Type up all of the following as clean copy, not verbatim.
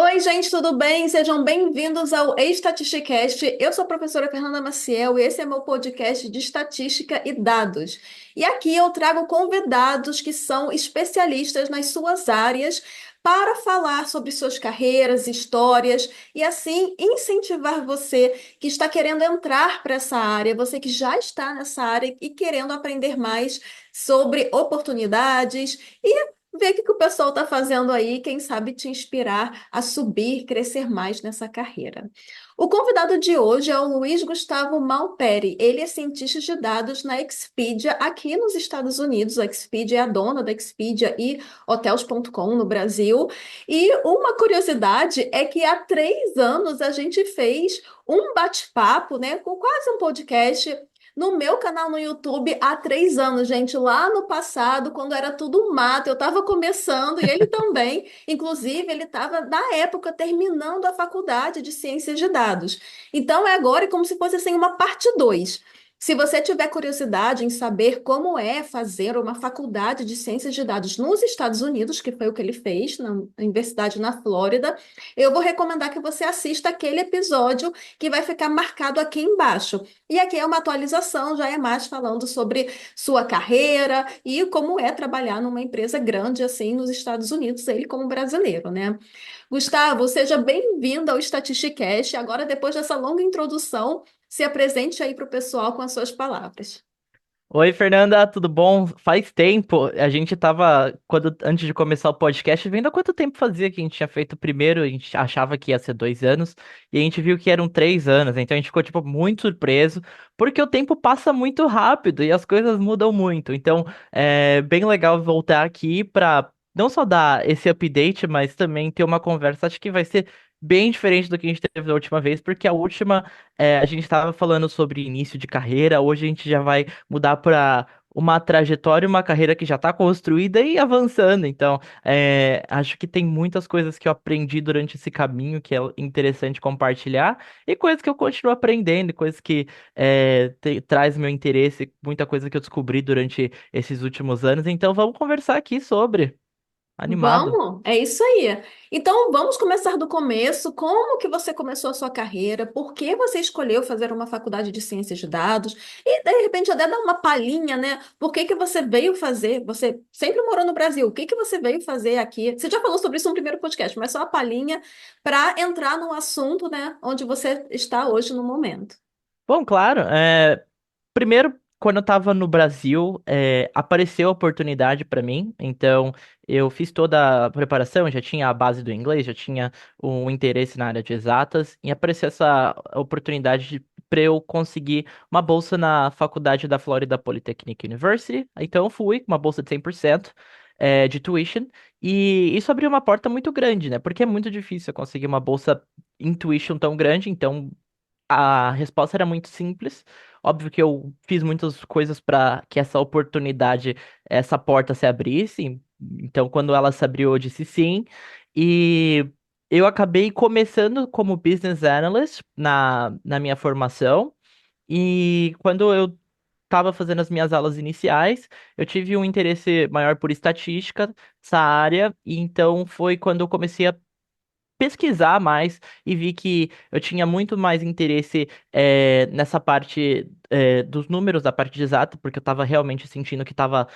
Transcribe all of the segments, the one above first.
Oi, gente, tudo bem? Sejam bem-vindos ao Estatisticast. Eu sou a professora Fernanda Maciel e esse é meu podcast de estatística e dados. E aqui eu trago convidados que são especialistas nas suas áreas para falar sobre suas carreiras, histórias e assim incentivar você que está querendo entrar para essa área, você que já está nessa área e querendo aprender mais sobre oportunidades e ver o que o pessoal está fazendo aí, quem sabe te inspirar a subir, crescer mais nessa carreira. O convidado de hoje é o Luiz Gustavo Malperi. Ele é cientista de dados na Expedia, aqui nos Estados Unidos. A Expedia é a dona da Expedia e Hotels.com no Brasil. E uma curiosidade é que há 3 anos a gente fez um bate-papo, né, com quase um podcast no meu canal no YouTube há 3 anos, gente, lá no passado, quando era tudo mato, eu estava começando e ele também. Inclusive, ele estava, na época, terminando a faculdade de Ciências de Dados. Então, é agora como se fosse assim, uma parte 2. Se você tiver curiosidade em saber como é fazer uma faculdade de Ciências de Dados nos Estados Unidos, que foi o que ele fez na Universidade na Flórida, eu vou recomendar que você assista aquele episódio que vai ficar marcado aqui embaixo. E aqui é uma atualização, já é mais falando sobre sua carreira e como é trabalhar numa empresa grande assim nos Estados Unidos, ele como brasileiro, né? Gustavo, seja bem-vindo ao Statisticast. Agora, depois dessa longa introdução, se apresente aí para o pessoal com as suas palavras. Oi, Fernanda, tudo bom? Faz tempo. A gente tava, antes de começar o podcast, vendo há quanto tempo fazia que a gente tinha feito o primeiro. A gente achava que ia ser 2 anos, e a gente viu que eram 3 anos. Então a gente ficou, tipo, muito surpreso, porque o tempo passa muito rápido e as coisas mudam muito. Então é bem legal voltar aqui pra não só dar esse update, mas também ter uma conversa. Acho que vai ser bem diferente do que a gente teve da última vez, porque a última a gente estava falando sobre início de carreira, hoje a gente já vai mudar para uma trajetória, uma carreira que já está construída e avançando. Então, acho que tem muitas coisas que eu aprendi durante esse caminho que é interessante compartilhar, e coisas que eu continuo aprendendo, e coisas que traz meu interesse, muita coisa que eu descobri durante esses últimos anos. Então, vamos conversar aqui sobre. Animado. Vamos, é isso aí. Então, vamos começar do começo. Como que você começou a sua carreira? Por que você escolheu fazer uma faculdade de ciências de dados? E, de repente, até dar uma palhinha, né? Por que que você veio fazer? Você sempre morou no Brasil. O que que você veio fazer aqui? Você já falou sobre isso no primeiro podcast, mas só a palhinha para entrar no assunto, né? Onde você está hoje no momento. Bom, claro. Primeiro, quando eu tava no Brasil, apareceu a oportunidade para mim, então eu fiz toda a preparação, já tinha a base do inglês, já tinha um interesse na área de exatas, e apareceu essa oportunidade para eu conseguir uma bolsa na faculdade da Florida Polytechnic University. Então eu fui, uma bolsa de 100%. De tuition, e isso abriu uma porta muito grande, né? Porque é muito difícil eu conseguir uma bolsa em tuition tão grande, então a resposta era muito simples. Óbvio que eu fiz muitas coisas para que essa oportunidade, essa porta se abrisse. Então, quando ela se abriu, eu disse sim. E eu acabei começando como business analyst na minha formação. E quando eu estava fazendo as minhas aulas iniciais, eu tive um interesse maior por estatística, essa área. E então foi quando eu comecei a pesquisar mais e vi que eu tinha muito mais interesse nessa parte dos números, da parte de exata, porque eu estava realmente sentindo que estava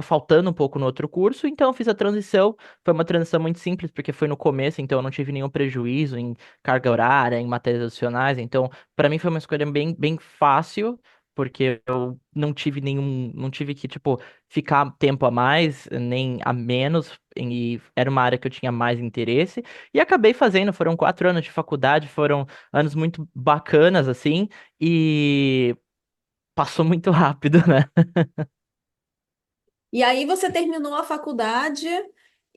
faltando um pouco no outro curso, então eu fiz a transição. Foi uma transição muito simples, porque foi no começo, então eu não tive nenhum prejuízo em carga horária, em matérias adicionais, então para mim foi uma escolha bem, bem fácil. Porque eu não tive que, tipo, ficar tempo a mais, nem a menos, e era uma área que eu tinha mais interesse. E acabei fazendo, foram 4 anos de faculdade, foram anos muito bacanas, assim, e passou muito rápido, né? E aí você terminou a faculdade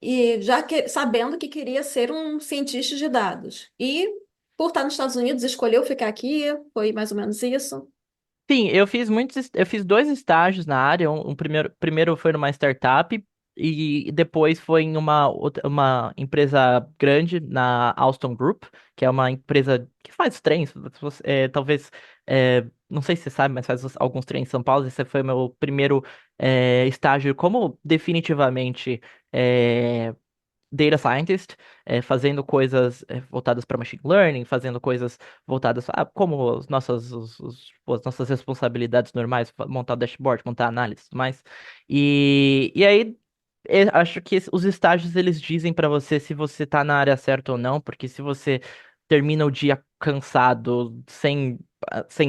e sabendo que queria ser um cientista de dados. E por estar nos Estados Unidos, escolheu ficar aqui, foi mais ou menos isso. Sim, eu fiz 2 estágios na área. Primeiro foi numa startup e depois foi em uma empresa grande na Alstom Group, que é uma empresa que faz trens. Talvez, não sei se você sabe, mas faz alguns trens em São Paulo. Esse foi meu primeiro estágio como definitivamente data scientist, fazendo coisas voltadas para machine learning, fazendo coisas voltadas como as nossas responsabilidades normais, montar dashboard, montar análise, e tudo mais. E aí acho que os estágios eles dizem para você se você tá na área certa ou não, porque se você termina o dia cansado, sem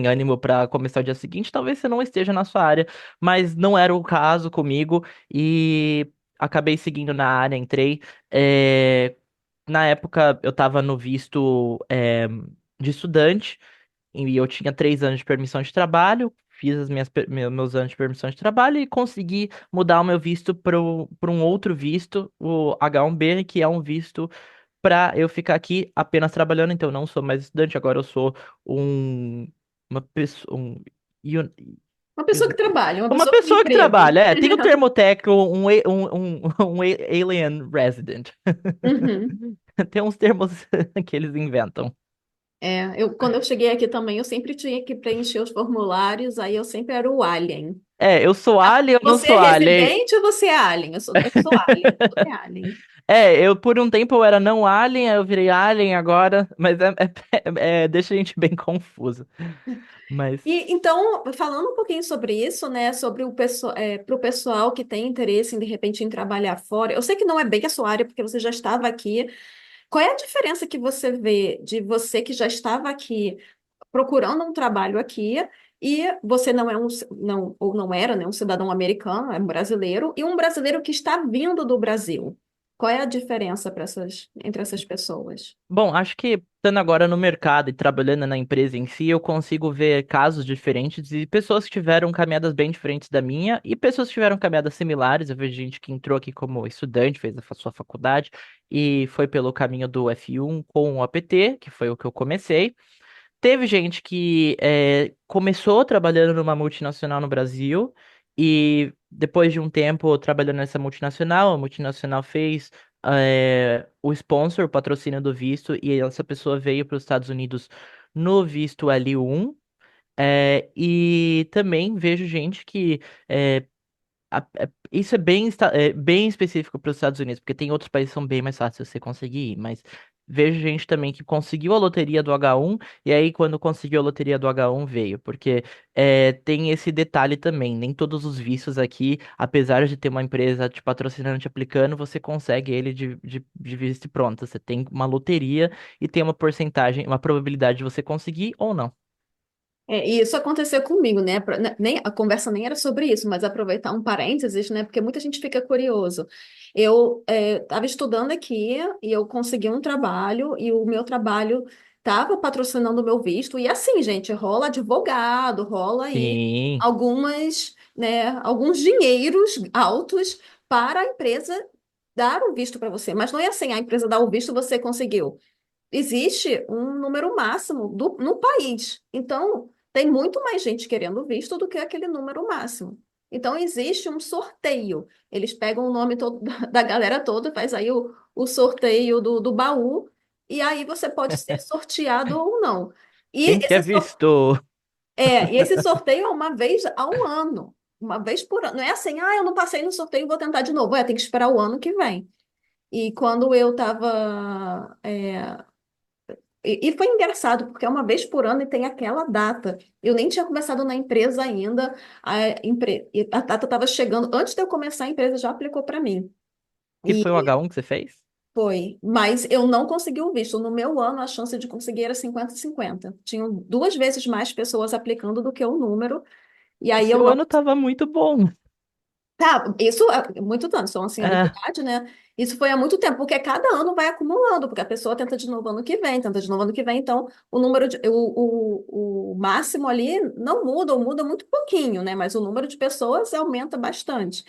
ânimo para começar o dia seguinte, talvez você não esteja na sua área, mas não era o caso comigo e acabei seguindo na área, entrei. É, Na época eu estava no visto de estudante e eu tinha 3 anos de permissão de trabalho. Fiz meus anos de permissão de trabalho e consegui mudar o meu visto para um outro visto, o H1B, que é um visto para eu ficar aqui apenas trabalhando. Então, eu não sou mais estudante, agora eu sou um, uma pessoa, ion- Uma pessoa que trabalha, uma uma pessoa com pessoa que emprego. trabalha. Tem o termo técnico, um alien resident. Uhum. Tem uns termos que eles inventam. Quando eu cheguei aqui também, eu sempre tinha que preencher os formulários, aí eu sempre era o alien. Eu sou alien, eu não Você é sou alien. residente ou você é alien? Eu sou alien, você é alien. Eu por um tempo eu era não alien, aí eu virei alien agora, mas deixa a gente bem confuso. Mas E então, falando um pouquinho sobre isso, né, sobre para o pessoal que tem interesse em de repente em trabalhar fora, eu sei que não é bem a sua área porque você já estava aqui. Qual é a diferença que você vê de você que já estava aqui procurando um trabalho aqui e você não é não ou não era, né, um cidadão americano, é um brasileiro e um brasileiro que está vindo do Brasil? Qual é a diferença entre essas pessoas? Bom, acho que estando agora no mercado e trabalhando na empresa em si, eu consigo ver casos diferentes e pessoas que tiveram caminhadas bem diferentes da minha e pessoas que tiveram caminhadas similares. Eu vejo gente que entrou aqui como estudante, fez a sua faculdade e foi pelo caminho do F1 com o APT, que foi o que eu comecei. Teve gente que começou trabalhando numa multinacional no Brasil e depois de um tempo trabalhando nessa multinacional, a multinacional fez o sponsor, o patrocínio do visto, e essa pessoa veio para os Estados Unidos no visto L1. E também vejo gente que é, isso é bem específico para os Estados Unidos, porque tem outros países que são bem mais fáceis de você conseguir ir, mas vejo gente também que conseguiu a loteria do H1, e aí quando conseguiu a loteria do H1 veio, porque tem esse detalhe também, nem todos os vistos aqui, apesar de ter uma empresa te patrocinando, te aplicando, você consegue ele de visto e pronto, você tem uma loteria e tem uma porcentagem, uma probabilidade de você conseguir ou não. E isso aconteceu comigo, né? Nem, a conversa nem era sobre isso, mas aproveitar um parênteses, né? Porque muita gente fica curioso. Eu estava estudando aqui e eu consegui um trabalho e o meu trabalho estava patrocinando o meu visto. E assim, gente, rola advogado, rola aí Sim. alguns dinheiros altos para a empresa dar o visto para você. Mas não é assim, a empresa dá o visto, você conseguiu. Existe um número máximo no país. Então, tem muito mais gente querendo visto do que aquele número máximo. Então, existe um sorteio. Eles pegam o nome todo, da galera toda, faz aí o sorteio do baú, e aí você pode ser sorteado ou não. E Quem quer visto? e esse sorteio é uma vez ao ano. Uma vez por ano. Não é assim, eu não passei no sorteio, vou tentar de novo. Tem que esperar o ano que vem. E quando eu estava e foi engraçado, porque é uma vez por ano e tem aquela data. Eu nem tinha começado na empresa ainda, e a data estava chegando. Antes de eu começar, a empresa já aplicou para mim. Que foi o E H1 que você fez? foi. Mas eu não consegui o visto. No meu ano, a chance de conseguir era 50-50. Tinham duas vezes mais pessoas aplicando do que o número. E O aí eu seu não. ano tava muito bom. Tá, isso é muito tempo, são É, ancianidade, né? Isso foi há muito tempo, porque cada ano vai acumulando, porque a pessoa tenta de novo ano que vem, tenta de novo ano que vem, então o máximo ali não muda, ou muda muito pouquinho, né? Mas o número de pessoas aumenta bastante.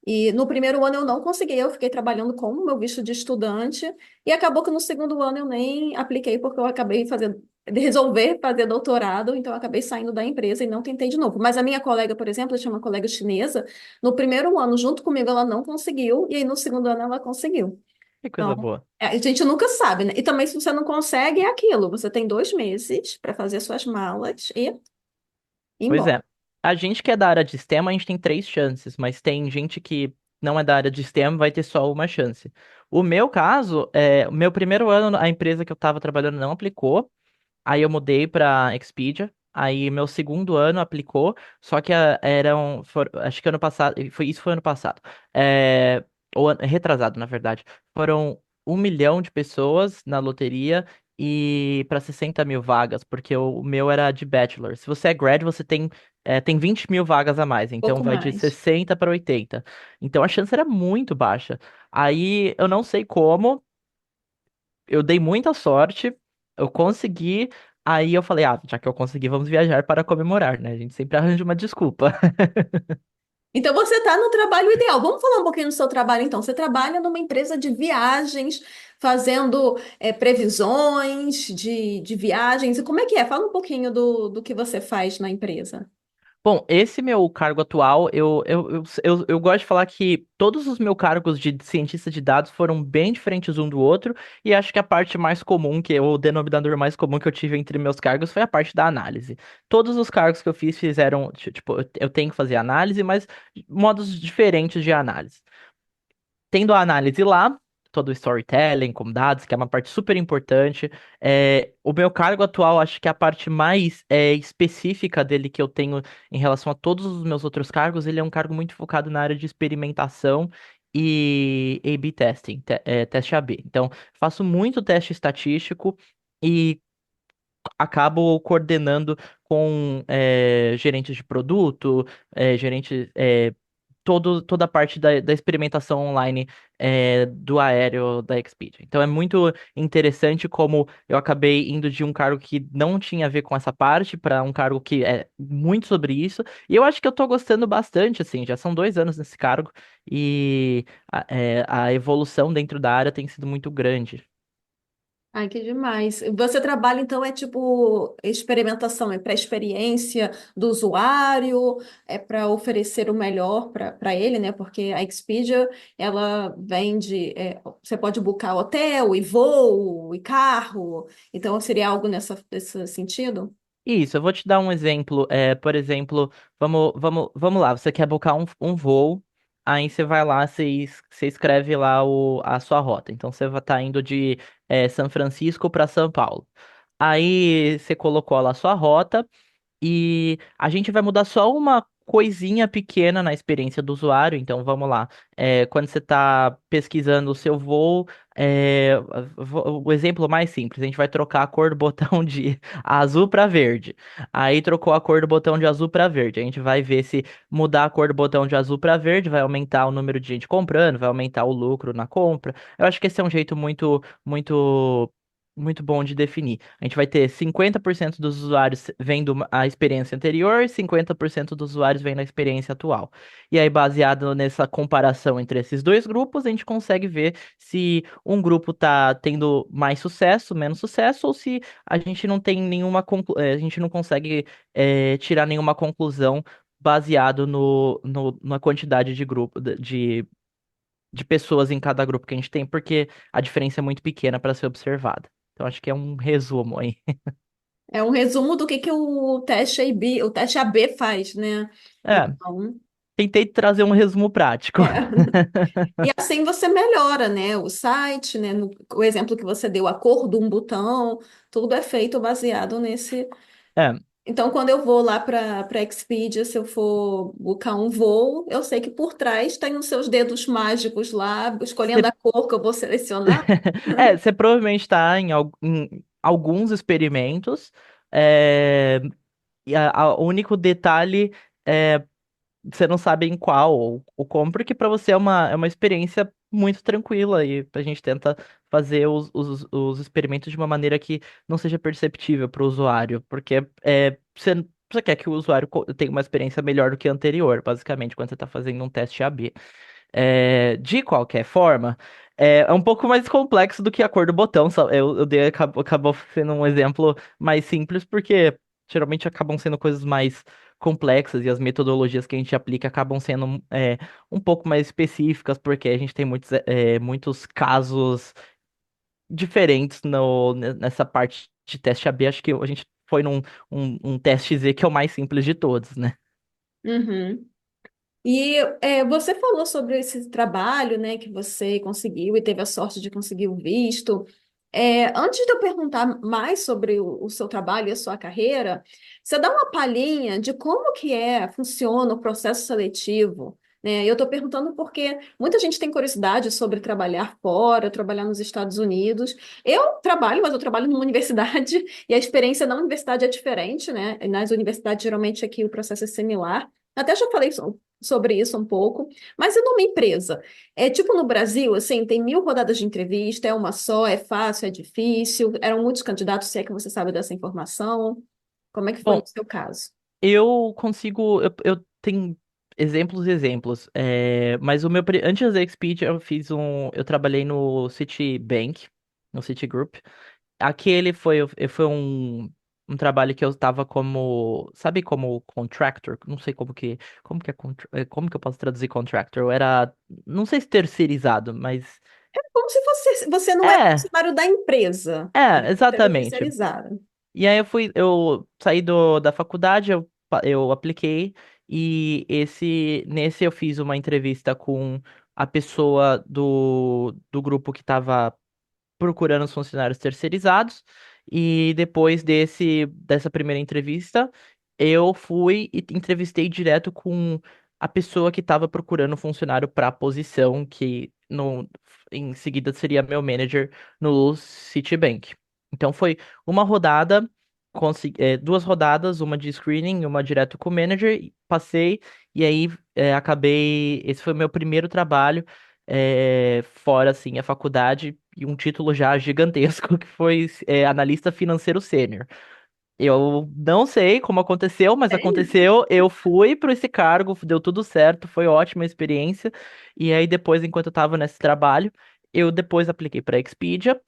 E no primeiro ano eu não consegui, eu fiquei trabalhando com o meu visto de estudante, e acabou que no segundo ano eu nem apliquei, porque eu acabei fazendo, de resolver fazer doutorado, então eu acabei saindo da empresa e não tentei de novo. Mas a minha colega, por exemplo, eu tinha uma colega chinesa, no primeiro ano, junto comigo, ela não conseguiu, e aí no segundo ano ela conseguiu. que coisa Então, boa. a gente nunca sabe, né? E também, se você não consegue, é aquilo. Você tem 2 meses para fazer suas malas e ir Pois embora. é. A gente que é da área de STEM, a gente tem 3 chances, mas tem gente que não é da área de STEM, vai ter só uma chance. O meu caso, o meu primeiro ano, a empresa que eu estava trabalhando não aplicou. Aí eu mudei pra Expedia. Aí meu segundo ano aplicou, só que acho que ano passado, foi ano passado, ou retrasado, na verdade. Foram 1 milhão de pessoas na loteria e para 60 mil vagas, porque o meu era de bachelor. Se você é grad, você tem 20 mil vagas a mais, então Pouco vai de mais. 60 para 80. Então a chance era muito baixa. Aí eu não sei como eu dei muita sorte, eu consegui, aí eu falei, já que eu consegui, vamos viajar para comemorar, né? A gente sempre arranja uma desculpa. Então você está no trabalho ideal. Vamos falar um pouquinho do seu trabalho, então. Você trabalha numa empresa de viagens, fazendo previsões de viagens. E como é que é? Fala um pouquinho do que você faz na empresa. Bom, esse meu cargo atual, eu gosto de falar que todos os meus cargos de cientista de dados foram bem diferentes um do outro, e acho que a parte mais comum, o denominador mais comum que eu tive entre meus cargos foi a parte da análise. Todos os cargos que eu fiz fizeram, tipo, eu tenho que fazer análise, mas modos diferentes de análise. Tendo a análise lá, todo o storytelling com dados, que é uma parte super importante. O meu cargo atual, acho que é a parte mais específica dele que eu tenho em relação a todos os meus outros cargos, ele é um cargo muito focado na área de experimentação e A/B testing, teste A/B. Então, faço muito teste estatístico e acabo coordenando com gerentes de produto, gerentes, toda a parte da experimentação online do aéreo da Expedia. Então é muito interessante como eu acabei indo de um cargo que não tinha a ver com essa parte para um cargo que é muito sobre isso. E eu acho que eu tô gostando bastante, assim, já são 2 anos nesse cargo e a evolução dentro da área tem sido muito grande. Ai, que demais. Você trabalha, então, é tipo experimentação, é para a experiência do usuário, é para oferecer o melhor para ele, né? Porque a Expedia, ela vende, você pode buscar hotel e voo e carro, então seria algo nesse sentido? Isso, eu vou te dar um exemplo. Por exemplo, vamos lá. Você quer buscar um voo, aí você vai lá, você escreve lá a sua rota. Então você vai estar indo de São Francisco para São Paulo. Aí você colocou lá a sua rota. E a gente vai mudar só uma coisinha pequena na experiência do usuário. Então, vamos lá. Quando você está pesquisando o seu voo, o exemplo mais simples, a gente vai trocar a cor do botão de azul para verde. Aí trocou a cor do botão de azul para verde. A gente vai ver se mudar a cor do botão de azul para verde vai aumentar o número de gente comprando, vai aumentar o lucro na compra. Eu acho que esse é um jeito muito bom de definir. A gente vai ter 50% dos usuários vendo a experiência anterior, 50% dos usuários vendo a experiência atual. E aí, baseado nessa comparação entre esses dois grupos, a gente consegue ver se um grupo está tendo mais sucesso, menos sucesso, ou se a gente não tem a gente não consegue tirar nenhuma conclusão baseado na quantidade de grupo de pessoas em cada grupo que a gente tem, porque a diferença é muito pequena para ser observada. Então, acho que é um resumo aí. É um resumo do que o teste AB, o teste AB faz, né? É, Então, tentei trazer um resumo prático. é. E assim você melhora, né? O site, né? O exemplo que você deu, a cor de um botão, tudo é feito baseado nesse. É, Então, quando eu vou lá para Expedia, se eu for buscar um voo, eu sei que por trás tem os seus dedos mágicos lá, escolhendo você a cor que eu vou selecionar. você provavelmente está em alguns experimentos. E o único detalhe é você não sabe em qual ou como, porque para você é uma experiência muito tranquila e a gente tenta fazer os experimentos de uma maneira que não seja perceptível para o usuário, porque você quer que o usuário tenha uma experiência melhor do que a anterior, basicamente, quando você está fazendo um teste A/B. De qualquer forma, é um pouco mais complexo do que a cor do botão. Eu dei, acabou sendo um exemplo mais simples, porque geralmente acabam sendo coisas mais complexas e as metodologias que a gente aplica acabam sendo um pouco mais específicas, porque a gente tem muitos casos diferentes nessa parte de teste A/B. Acho que a gente foi num um teste Z que é o mais simples de todos, né? Uhum. E você falou sobre esse trabalho, né, que você conseguiu e teve a sorte de conseguir o visto. Antes de eu perguntar mais sobre o seu trabalho e a sua carreira, você dá uma palhinha de como que funciona o processo seletivo, né? Eu estou perguntando porque muita gente tem curiosidade sobre trabalhar fora, trabalhar nos Estados Unidos. Eu trabalho, mas eu trabalho numa universidade e a experiência na universidade é diferente, né? Nas universidades, geralmente, aqui o processo é similar. Até já falei sobre isso um pouco, mas e numa empresa? É tipo no Brasil, assim, tem 1.000 rodadas de entrevista, é uma só, é fácil, é difícil, eram muitos candidatos, se é que você sabe dessa informação. Como é que foi no Bom, seu caso? eu consigo. Eu tenho exemplos e exemplos. Mas antes da Expedia, eu trabalhei no Citibank, no Citigroup. Aquele foi um trabalho que eu estava como, sabe, como contractor? Não sei como que eu posso traduzir contractor? Eu era, não sei se terceirizado, mas Como se você não é é, funcionário da empresa, né? Você é exatamente. terceirizado. E aí eu saí da faculdade, eu apliquei e nesse eu fiz uma entrevista com a pessoa do grupo que estava procurando os funcionários terceirizados. E depois dessa primeira entrevista, eu fui e entrevistei direto com a pessoa que estava procurando funcionário para a posição que em seguida seria meu manager no Citibank. Então foi uma rodada, duas rodadas, uma de screening e uma direto com o manager, e passei e aí acabei. Esse foi o meu primeiro trabalho fora assim a faculdade e um título já gigantesco que foi analista financeiro sênior. Eu não sei como aconteceu, mas Sério? aconteceu. Eu fui para esse cargo, deu tudo certo, foi ótima experiência. E aí depois, enquanto eu estava nesse trabalho, eu depois apliquei para a Expedia,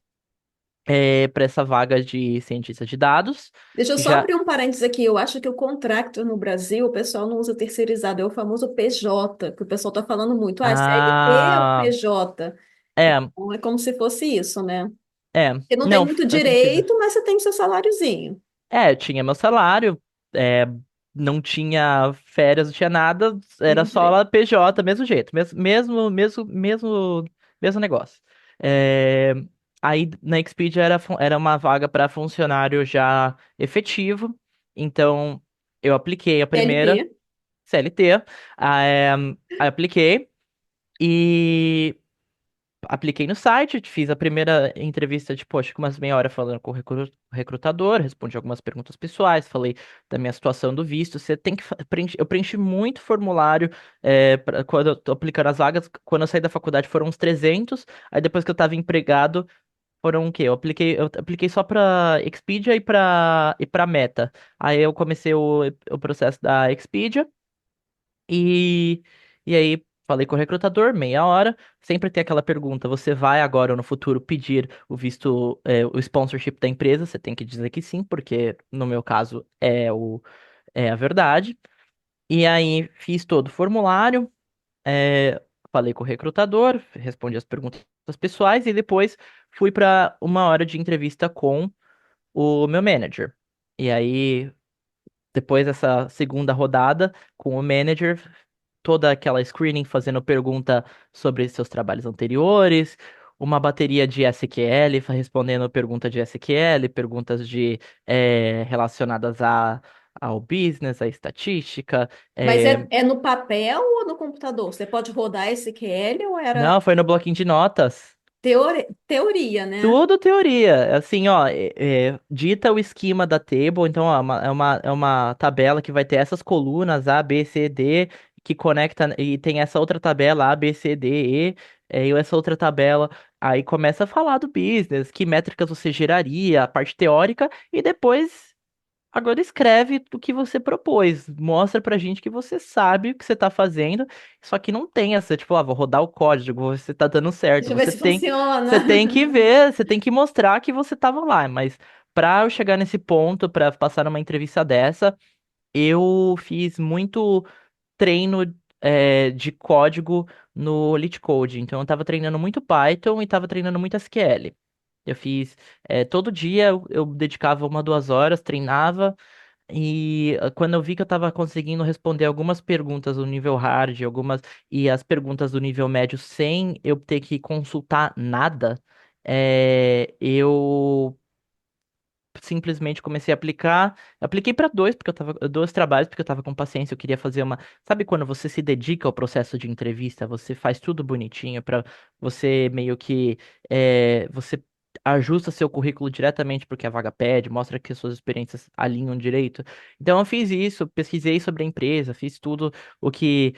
para essa vaga de cientista de dados. Deixa eu só Já abrir um parênteses aqui. Eu acho que o contractor no Brasil, o pessoal não usa terceirizado, é o famoso PJ, que o pessoal está falando muito. Ah, é CLT ou ah, PJ? é, Então, é como se fosse isso, né? é, Porque não tem não, muito faz sentido. direito, mas você tem o seu saláriozinho. Tinha meu salário, não tinha férias, não tinha nada, era Muito só bem. lá PJ, mesmo jeito, mesmo negócio. É, aí na Expedia era uma vaga para funcionário já efetivo, então eu apliquei a primeira CLT. CLT, aí apliquei e apliquei no site, fiz a primeira entrevista de, poxa, com umas meia hora falando com o recrutador, respondi algumas perguntas pessoais, falei da minha situação do visto. Você tem que eu preenchi muito formulário quando eu tô aplicando as vagas. Quando eu saí da faculdade foram uns 300, aí depois que eu tava empregado foram o quê? Eu apliquei só pra Expedia e pra Meta. Aí eu comecei o processo da Expedia. E, e aí, falei com o recrutador, meia hora. Sempre tem aquela pergunta: você vai agora ou no futuro pedir o visto, o sponsorship da empresa? Você tem que dizer que sim, porque no meu caso é a verdade. E aí, fiz todo o formulário, falei com o recrutador, respondi as perguntas pessoais e depois fui para uma hora de entrevista com o meu manager. E aí, depois dessa segunda rodada com o manager, toda aquela screening fazendo pergunta sobre seus trabalhos anteriores, uma bateria de SQL respondendo pergunta de SQL, perguntas relacionadas ao business, à estatística. Mas eh, é no papel ou no computador? Você pode rodar SQL ou era Não, foi no bloquinho de notas. teoria, né? Tudo teoria. Assim, ó, dita o esquema da table, então, ó, é uma tabela que vai ter essas colunas A, B, C, D, que conecta, e tem essa outra tabela A, B, C, D, E, e essa outra tabela. Aí começa a falar do business, que métricas você geraria, a parte teórica, e depois. Agora escreve o que você propôs. Mostra pra gente que você sabe o que você tá fazendo. Só que não tem essa, tipo, vou rodar o código, você tá dando certo. Deixa eu ver Você se tem, funciona. você tem que ver, você tem que mostrar que você tava lá. Mas pra eu chegar nesse ponto, pra passar numa entrevista dessa, eu fiz muito treino, de código no LeetCode. Então eu tava treinando muito Python e tava treinando muito SQL. Eu fiz, todo dia eu dedicava 1, 2 horas, treinava. E quando eu vi que eu tava conseguindo responder algumas perguntas do nível hard, e as perguntas do nível médio sem eu ter que consultar nada, eu simplesmente comecei a aplicar. Apliquei para dois, porque eu tava, dois trabalhos, porque eu tava com paciência, eu queria fazer uma. Sabe quando você se dedica ao processo de entrevista, você faz tudo bonitinho para você meio que você ajusta seu currículo diretamente porque a vaga pede, mostra que as suas experiências alinham direito. Então eu fiz isso, pesquisei sobre a empresa, fiz tudo o que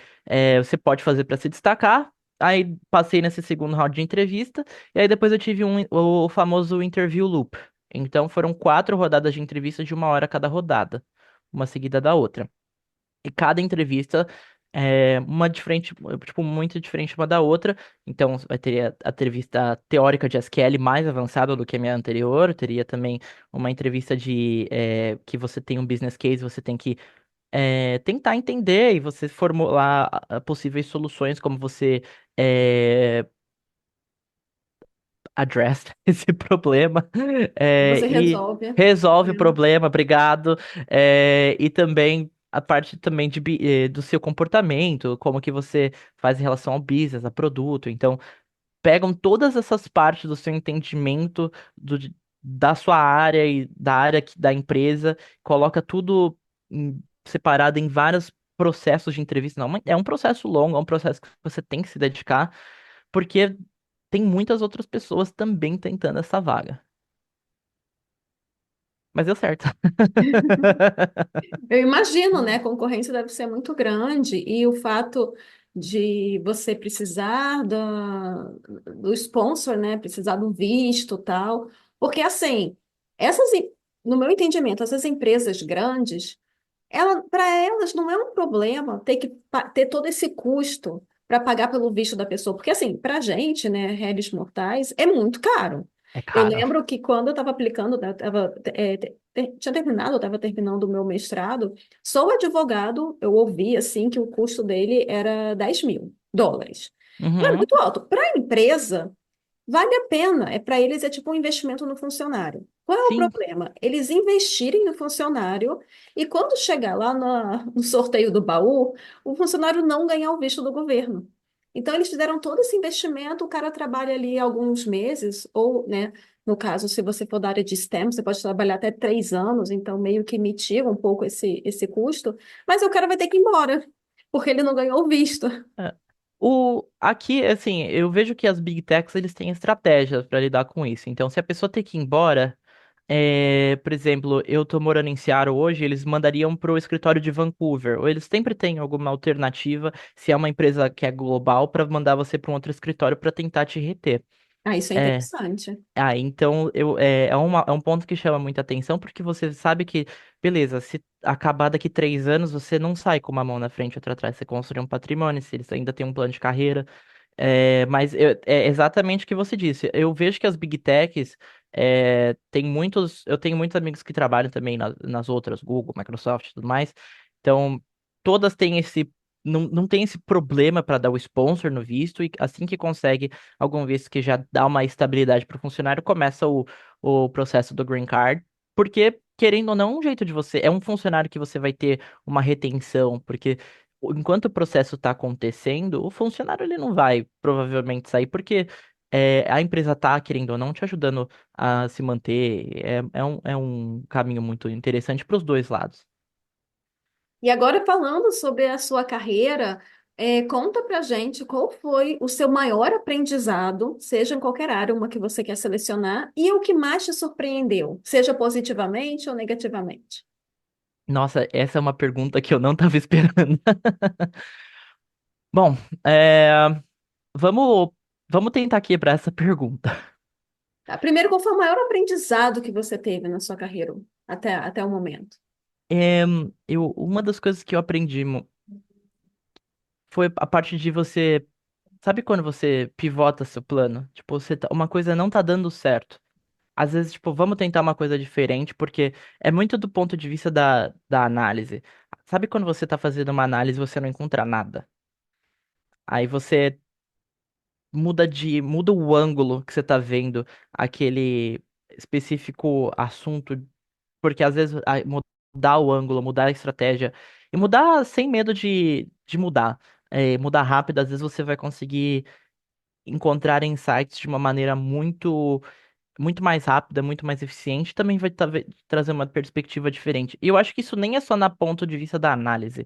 você pode fazer para se destacar. Aí passei nesse segundo round de entrevista, e aí depois eu tive o famoso interview loop. Então foram quatro rodadas de entrevista de 1 hora cada rodada, uma seguida da outra. E cada entrevista é uma diferente, tipo, muito diferente uma da outra. Então vai ter a entrevista teórica de SQL mais avançada do que a minha anterior. Teria também uma entrevista que você tem um business case, você tem que tentar entender e você formular possíveis soluções, como você é, addressed esse problema Você e resolve o resolve o problema. problema, obrigado. E também a parte também do seu comportamento, como que você faz em relação ao business, a produto. Então, pegam todas essas partes do seu entendimento da sua área e da área da empresa, coloca tudo separado em vários processos de entrevista. Não, é um processo longo, é um processo que você tem que se dedicar, porque tem muitas outras pessoas também tentando essa vaga. Mas deu certo. Eu imagino, né? A concorrência deve ser muito grande e o fato de você precisar do sponsor, né? Precisar do visto, tal. Porque assim, no meu entendimento, essas empresas grandes para elas não é um problema ter que ter todo esse custo para pagar pelo visto da pessoa, porque assim, para a gente, né, réis mortais, é muito caro. É Eu caro. lembro que quando eu estava aplicando, né, tinha terminado, eu estava terminando o meu mestrado, só o advogado, eu ouvi assim que o custo dele era US$ 10.000. Então é Uhum, muito alto. Para a empresa, vale a pena, para eles é tipo um investimento no funcionário. Qual é o sim. problema? Eles investirem no funcionário e quando chegar lá no sorteio do baú, o funcionário não ganhar o visto do governo. Então eles fizeram todo esse investimento, o cara trabalha ali alguns meses, ou, né, no caso, se você for da área de STEM, você pode trabalhar até 3 anos, então meio que mitiga um pouco esse custo, mas o cara vai ter que ir embora, porque ele não ganhou o visto. É. Aqui, assim, eu vejo que as Big Techs, eles têm estratégias para lidar com isso. Então, se a pessoa tem que ir embora, por exemplo, eu tô morando em Seattle hoje, eles mandariam pro escritório de Vancouver. Ou eles sempre têm alguma alternativa, se é uma empresa que é global, para mandar você para um outro escritório para tentar te reter. Ah, isso é É. interessante. Então é um ponto que chama muita atenção, porque você sabe que, beleza, se acabar daqui 3 anos, você não sai com uma mão na frente e outra atrás, você constrói um patrimônio, se eles ainda têm um plano de carreira. Mas é exatamente o que você disse. Eu vejo que as Big Techs tem muitos. Eu tenho muitos amigos que trabalham também nas outras, Google, Microsoft e tudo mais. Então, todas têm esse. Não tem esse problema para dar o sponsor no visto, e assim que consegue algum visto que já dá uma estabilidade para o funcionário, começa o processo do Green Card. Porque, querendo ou não, um jeito de você. É um funcionário que você vai ter uma retenção, porque enquanto o processo está acontecendo, o funcionário ele não vai provavelmente sair, porque a empresa está, querendo ou não, te ajudando a se manter. É um caminho muito interessante para os dois lados. E agora falando sobre a sua carreira, conta pra gente qual foi o seu maior aprendizado, seja em qualquer área, uma que você quer selecionar, e o que mais te surpreendeu, seja positivamente ou negativamente. Nossa, essa é uma pergunta que eu não estava esperando. Bom, é, vamos, vamos tentar quebrar essa pergunta. Tá? Primeiro, qual foi o maior aprendizado que você teve na sua carreira até o momento? É, uma das coisas que eu aprendi foi a parte de você. Sabe quando você pivota seu plano? Tipo, uma coisa não tá dando certo. Às vezes, tipo, vamos tentar uma coisa diferente, porque é muito do ponto de vista da análise. Sabe quando você tá fazendo uma análise e você não encontra nada? Aí você muda o ângulo que você tá vendo aquele específico assunto, porque às vezes mudar o ângulo, mudar a estratégia e mudar sem medo de mudar. Mudar rápido, às vezes você vai conseguir encontrar insights de uma maneira muito mais rápida, muito mais eficiente, também vai trazer uma perspectiva diferente. E eu acho que isso nem é só na ponto de vista da análise.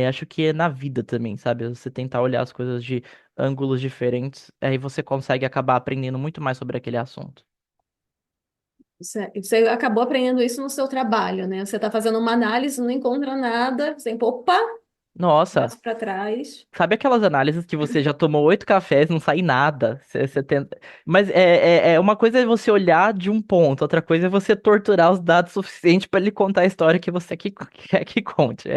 Acho que é na vida também, sabe? Você tentar olhar as coisas de ângulos diferentes, aí você consegue acabar aprendendo muito mais sobre aquele assunto. Você acabou aprendendo isso no seu trabalho, né? Você está fazendo uma análise, não encontra nada, você, opa, Nossa, passo para trás. sabe aquelas análises que você já tomou 8 cafés, não sai nada? Você tenta. Mas uma coisa é você olhar de um ponto, outra coisa é você torturar os dados suficiente para ele contar a história que você quer que conte.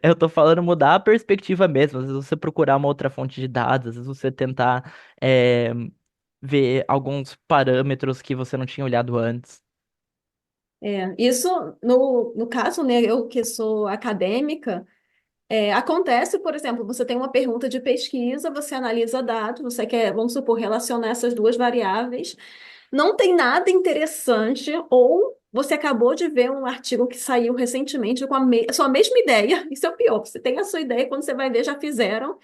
Eu tô falando mudar a perspectiva mesmo. Às vezes você procurar uma outra fonte de dados, às vezes você tentar é, ver alguns parâmetros que você não tinha olhado antes. Isso, no caso, né, eu que sou acadêmica, acontece, por exemplo, você tem uma pergunta de pesquisa, você analisa dados, você quer, vamos supor, relacionar essas duas variáveis, não tem nada interessante, ou você acabou de ver um artigo que saiu recentemente com a sua mesma ideia, isso é o pior, você tem a sua ideia, quando você vai ver, já fizeram,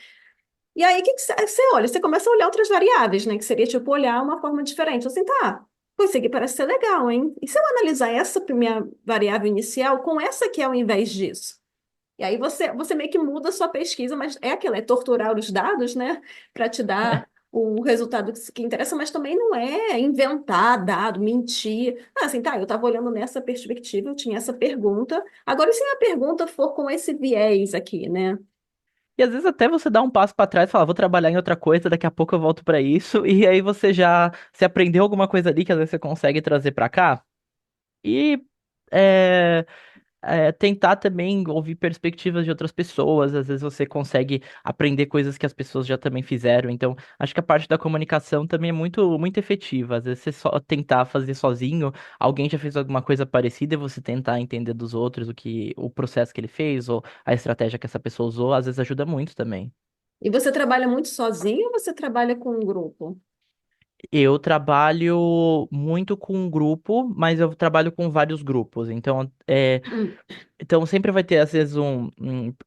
e aí o que que você olha? Você começa a olhar outras variáveis, né, que seria tipo olhar uma forma diferente, assim, tá, pô, isso aqui parece ser legal, hein? E se eu analisar essa minha variável inicial com essa aqui ao invés disso? E aí você meio que muda a sua pesquisa, mas é aquilo, é torturar os dados, né, para te dar o resultado que interessa, mas também não é inventar dado, mentir. Ah, assim, tá, eu estava olhando nessa perspectiva, eu tinha essa pergunta. Agora, e se a pergunta for com esse viés aqui, né? E às vezes até você dá um passo pra trás e fala, vou trabalhar em outra coisa, daqui a pouco eu volto pra isso, e aí você já se aprendeu alguma coisa ali que às vezes você consegue trazer pra cá. E é, tentar também ouvir perspectivas de outras pessoas, às vezes você consegue aprender coisas que as pessoas já também fizeram. Então, acho que a parte da comunicação também é muito efetiva. Às vezes você só tentar fazer sozinho, alguém já fez alguma coisa parecida e você tentar entender dos outros o processo que ele fez ou a estratégia que essa pessoa usou, às vezes ajuda muito também. E você trabalha muito sozinho ou você trabalha com um grupo? Eu trabalho muito com um grupo, mas eu trabalho com vários grupos. Então sempre vai ter, às vezes,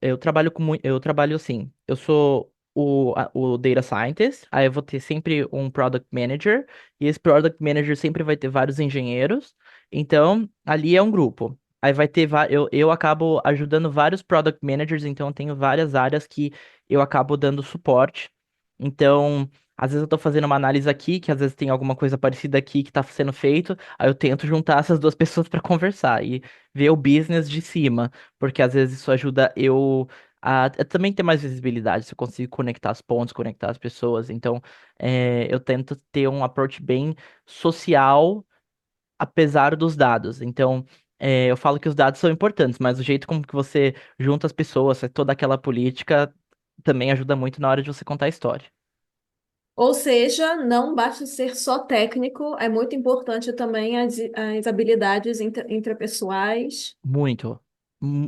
eu trabalho eu trabalho assim, eu sou o Data Scientist, aí eu vou ter sempre um Product Manager, e esse Product Manager sempre vai ter vários engenheiros, então ali é um grupo. Aí vai ter, eu acabo ajudando vários Product Managers, então eu tenho várias áreas que eu acabo dando suporte. Então, às vezes eu tô fazendo uma análise aqui, que às vezes tem alguma coisa parecida aqui que tá sendo feito, aí eu tento juntar essas duas pessoas para conversar ver o business de cima, porque às vezes isso ajuda eu a também ter mais visibilidade, se eu consigo conectar os pontos, conectar as pessoas. Então, eu tento ter um approach bem social, apesar dos dados. Então, eu falo que os dados são importantes, mas o jeito como que você junta as pessoas, faz toda aquela política, também ajuda muito na hora de você contar a história. Ou seja, não basta ser só técnico, é muito importante também as habilidades intrapessoais. Muito.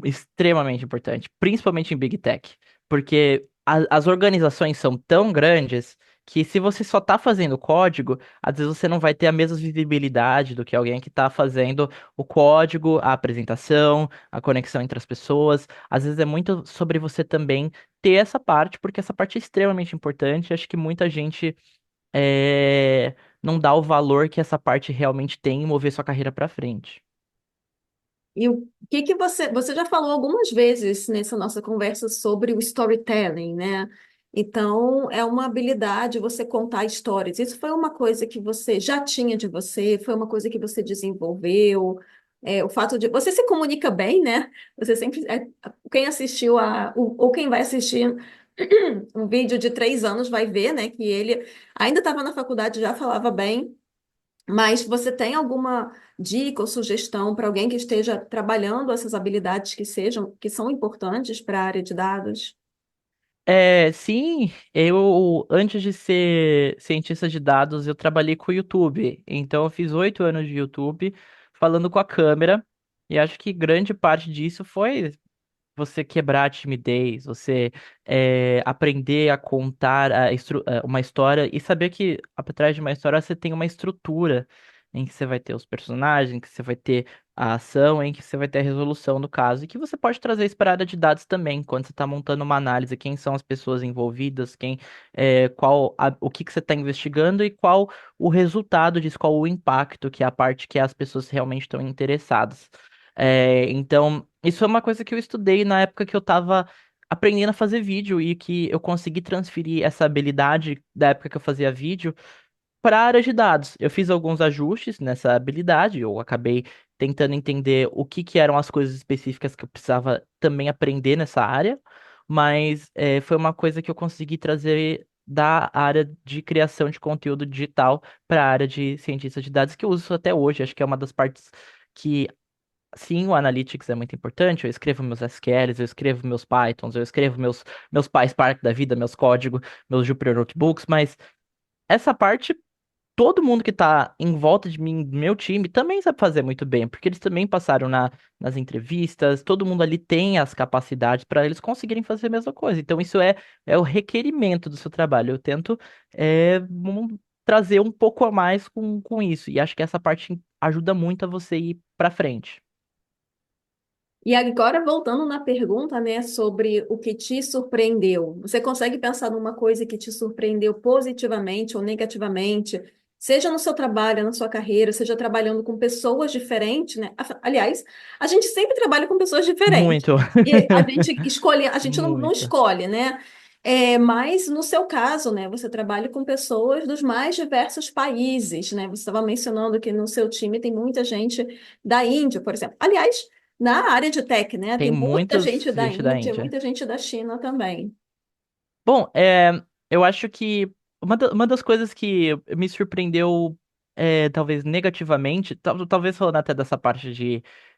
Extremamente importante. Principalmente em Big Tech. Porque as organizações são tão grandes que se você só tá fazendo código, às vezes você não vai ter a mesma visibilidade do que alguém que tá fazendo o código, a apresentação, a conexão entre as pessoas. Às vezes é muito sobre você também ter essa parte, porque essa parte é extremamente importante. Acho que muita gente não dá o valor que essa parte realmente tem em mover sua carreira pra frente. E o que que você já falou algumas vezes nessa nossa conversa sobre o storytelling, né? Então, é uma habilidade você contar histórias. Isso foi uma coisa que você já tinha de você, foi uma coisa que você desenvolveu. O fato de você se comunica bem, né? Você sempre quem assistiu ou quem vai assistir um vídeo de 3 anos vai ver, né? Que ele ainda estava na faculdade, já falava bem. Mas você tem alguma dica ou sugestão para alguém que esteja trabalhando essas habilidades que são importantes para a área de dados? Sim, eu antes de ser cientista de dados, eu trabalhei com o YouTube. Então eu fiz 8 anos de YouTube falando com a câmera. E acho que grande parte disso foi você quebrar a timidez, você aprender a contar uma história e saber que atrás de uma história você tem uma estrutura. em que você vai ter os personagens, em que você vai ter a ação, em que você vai ter a resolução do caso, e que você pode trazer isso para a área de dados também, quando você está montando uma análise, quem são as pessoas envolvidas, o que que você está investigando e qual o resultado disso, qual o impacto, que é a parte que as pessoas realmente estão interessadas. Então, isso é uma coisa que eu estudei na época que eu estava aprendendo a fazer vídeo e que eu consegui transferir essa habilidade da época que eu fazia vídeo para a área de dados. Eu fiz alguns ajustes nessa habilidade, eu acabei tentando entender o que que eram as coisas específicas que eu precisava também aprender nessa área, mas foi uma coisa que eu consegui trazer da área de criação de conteúdo digital para a área de cientista de dados, que eu uso até hoje. Acho que é uma das partes que, sim, o Analytics é muito importante. Eu escrevo meus SQLs, eu escrevo meus Pythons, eu escrevo meus PySpark da vida, meus códigos, meus Jupyter Notebooks, mas essa parte todo mundo que tá em volta de mim, do meu time, também sabe fazer muito bem, porque eles também passaram nas entrevistas, todo mundo ali tem as capacidades para eles conseguirem fazer a mesma coisa. Então, isso é o requerimento do seu trabalho. Eu tento trazer um pouco a mais com isso, e acho que essa parte ajuda muito a você ir para frente. E agora, voltando na pergunta, né, sobre o que te surpreendeu, você consegue pensar numa coisa que te surpreendeu positivamente ou negativamente, seja no seu trabalho, na sua carreira, seja trabalhando com pessoas diferentes, né? Aliás, a gente sempre trabalha com pessoas diferentes. Muito. E a gente escolhe, a gente não Muito. escolhe, né? Mas no seu caso, né, você trabalha com pessoas dos mais diversos países, né? Você estava mencionando que no seu time tem muita gente da Índia, por exemplo. Aliás, na área de tech, né? Tem Tem muita muitos gente da gente da Índia, Índia. muita gente da China também. Bom, eu acho que uma das coisas que me surpreendeu, talvez negativamente, talvez falando até dessa parte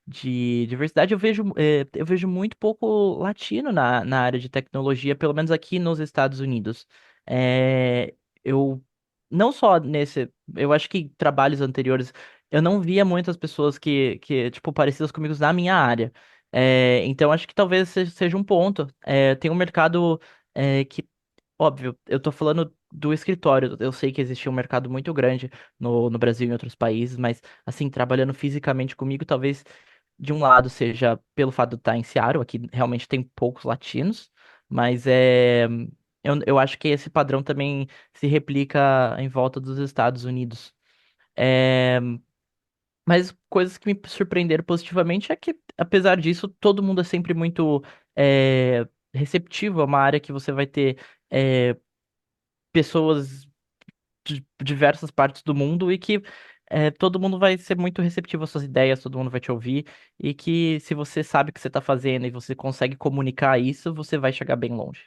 de diversidade, eu vejo muito pouco latino na área de tecnologia, pelo menos aqui nos Estados Unidos. É, eu, não só nesse, eu acho que em trabalhos anteriores, eu não via muitas pessoas tipo, parecidas comigo na minha área. Então, acho que talvez seja um ponto. Tem um mercado que, óbvio, eu tô falando do escritório. Eu sei que existe um mercado muito grande no Brasil e em outros países, mas, assim, trabalhando fisicamente comigo, talvez de um lado seja pelo fato de estar em Seattle, aqui realmente tem poucos latinos, mas eu acho que esse padrão também se replica em volta dos Estados Unidos. É, mas coisas que me surpreenderam positivamente é que, apesar disso, todo mundo é sempre muito receptivo. É uma área que você vai ter é, pessoas de diversas partes do mundo e que todo mundo vai ser muito receptivo às suas ideias, todo mundo vai te ouvir e que se você sabe o que você está fazendo e você consegue comunicar isso, você vai chegar bem longe.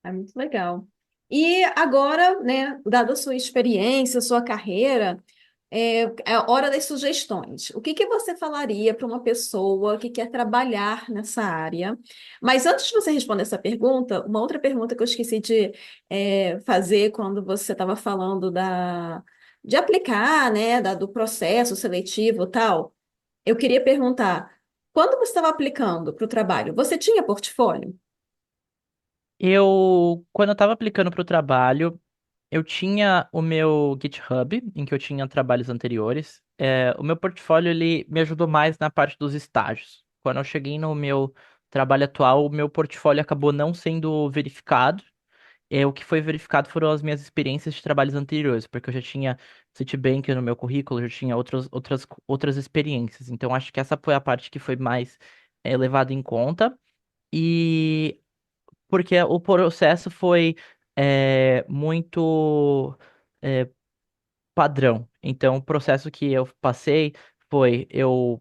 É muito legal. E agora, né, dada a sua experiência, a sua carreira, é a hora das sugestões. O que que você falaria para uma pessoa que quer trabalhar nessa área? Mas antes de você responder essa pergunta, uma outra pergunta que eu esqueci de fazer quando você estava falando de aplicar, né, do processo seletivo e tal, eu queria perguntar, quando você estava aplicando para o trabalho, você tinha portfólio? Quando eu estava aplicando para o trabalho, eu tinha o meu GitHub, em que eu tinha trabalhos anteriores. O meu portfólio, ele me ajudou mais na parte dos estágios. Quando eu cheguei no meu trabalho atual, o meu portfólio acabou não sendo verificado. O que foi verificado foram as minhas experiências de trabalhos anteriores, porque eu já tinha Citibank no meu currículo, eu já tinha outras experiências. Então, acho que essa foi a parte que foi mais levada em conta. E porque o processo foi muito padrão. Então, o processo que eu passei foi, eu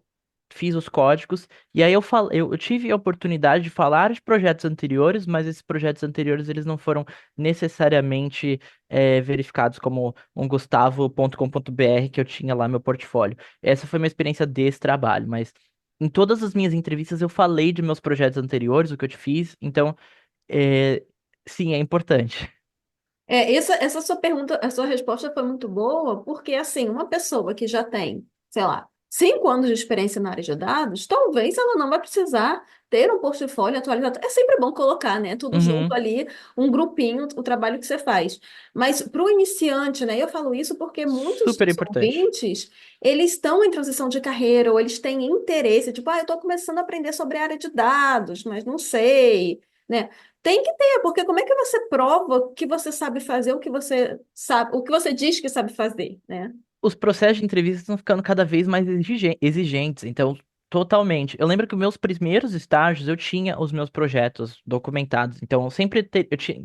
fiz os códigos, e aí eu tive a oportunidade de falar de projetos anteriores, mas esses projetos anteriores eles não foram necessariamente verificados como um gustavo.com.br que eu tinha lá no meu portfólio. Essa foi minha experiência desse trabalho, mas em todas as minhas entrevistas eu falei de meus projetos anteriores, o que eu te fiz, então, sim, é importante. Essa sua pergunta, a sua resposta foi muito boa, porque assim, uma pessoa que já tem, sei lá, 5 anos de experiência na área de dados, talvez ela não vai precisar ter um portfólio atualizado. É sempre bom colocar, né? Tudo junto Uhum, ali, um grupinho, o trabalho que você faz. Mas para o iniciante, né? Eu falo isso porque muitos super dos importante. ouvintes, eles estão em transição de carreira ou eles têm interesse, tipo, eu estou começando a aprender sobre a área de dados, mas não sei, né? Tem que ter, porque como é que você prova que você sabe fazer o que você sabe, o que você diz que sabe fazer, né? Os processos de entrevista estão ficando cada vez mais exigentes, então, totalmente. Eu lembro que os meus primeiros estágios eu tinha os meus projetos documentados, então eu sempre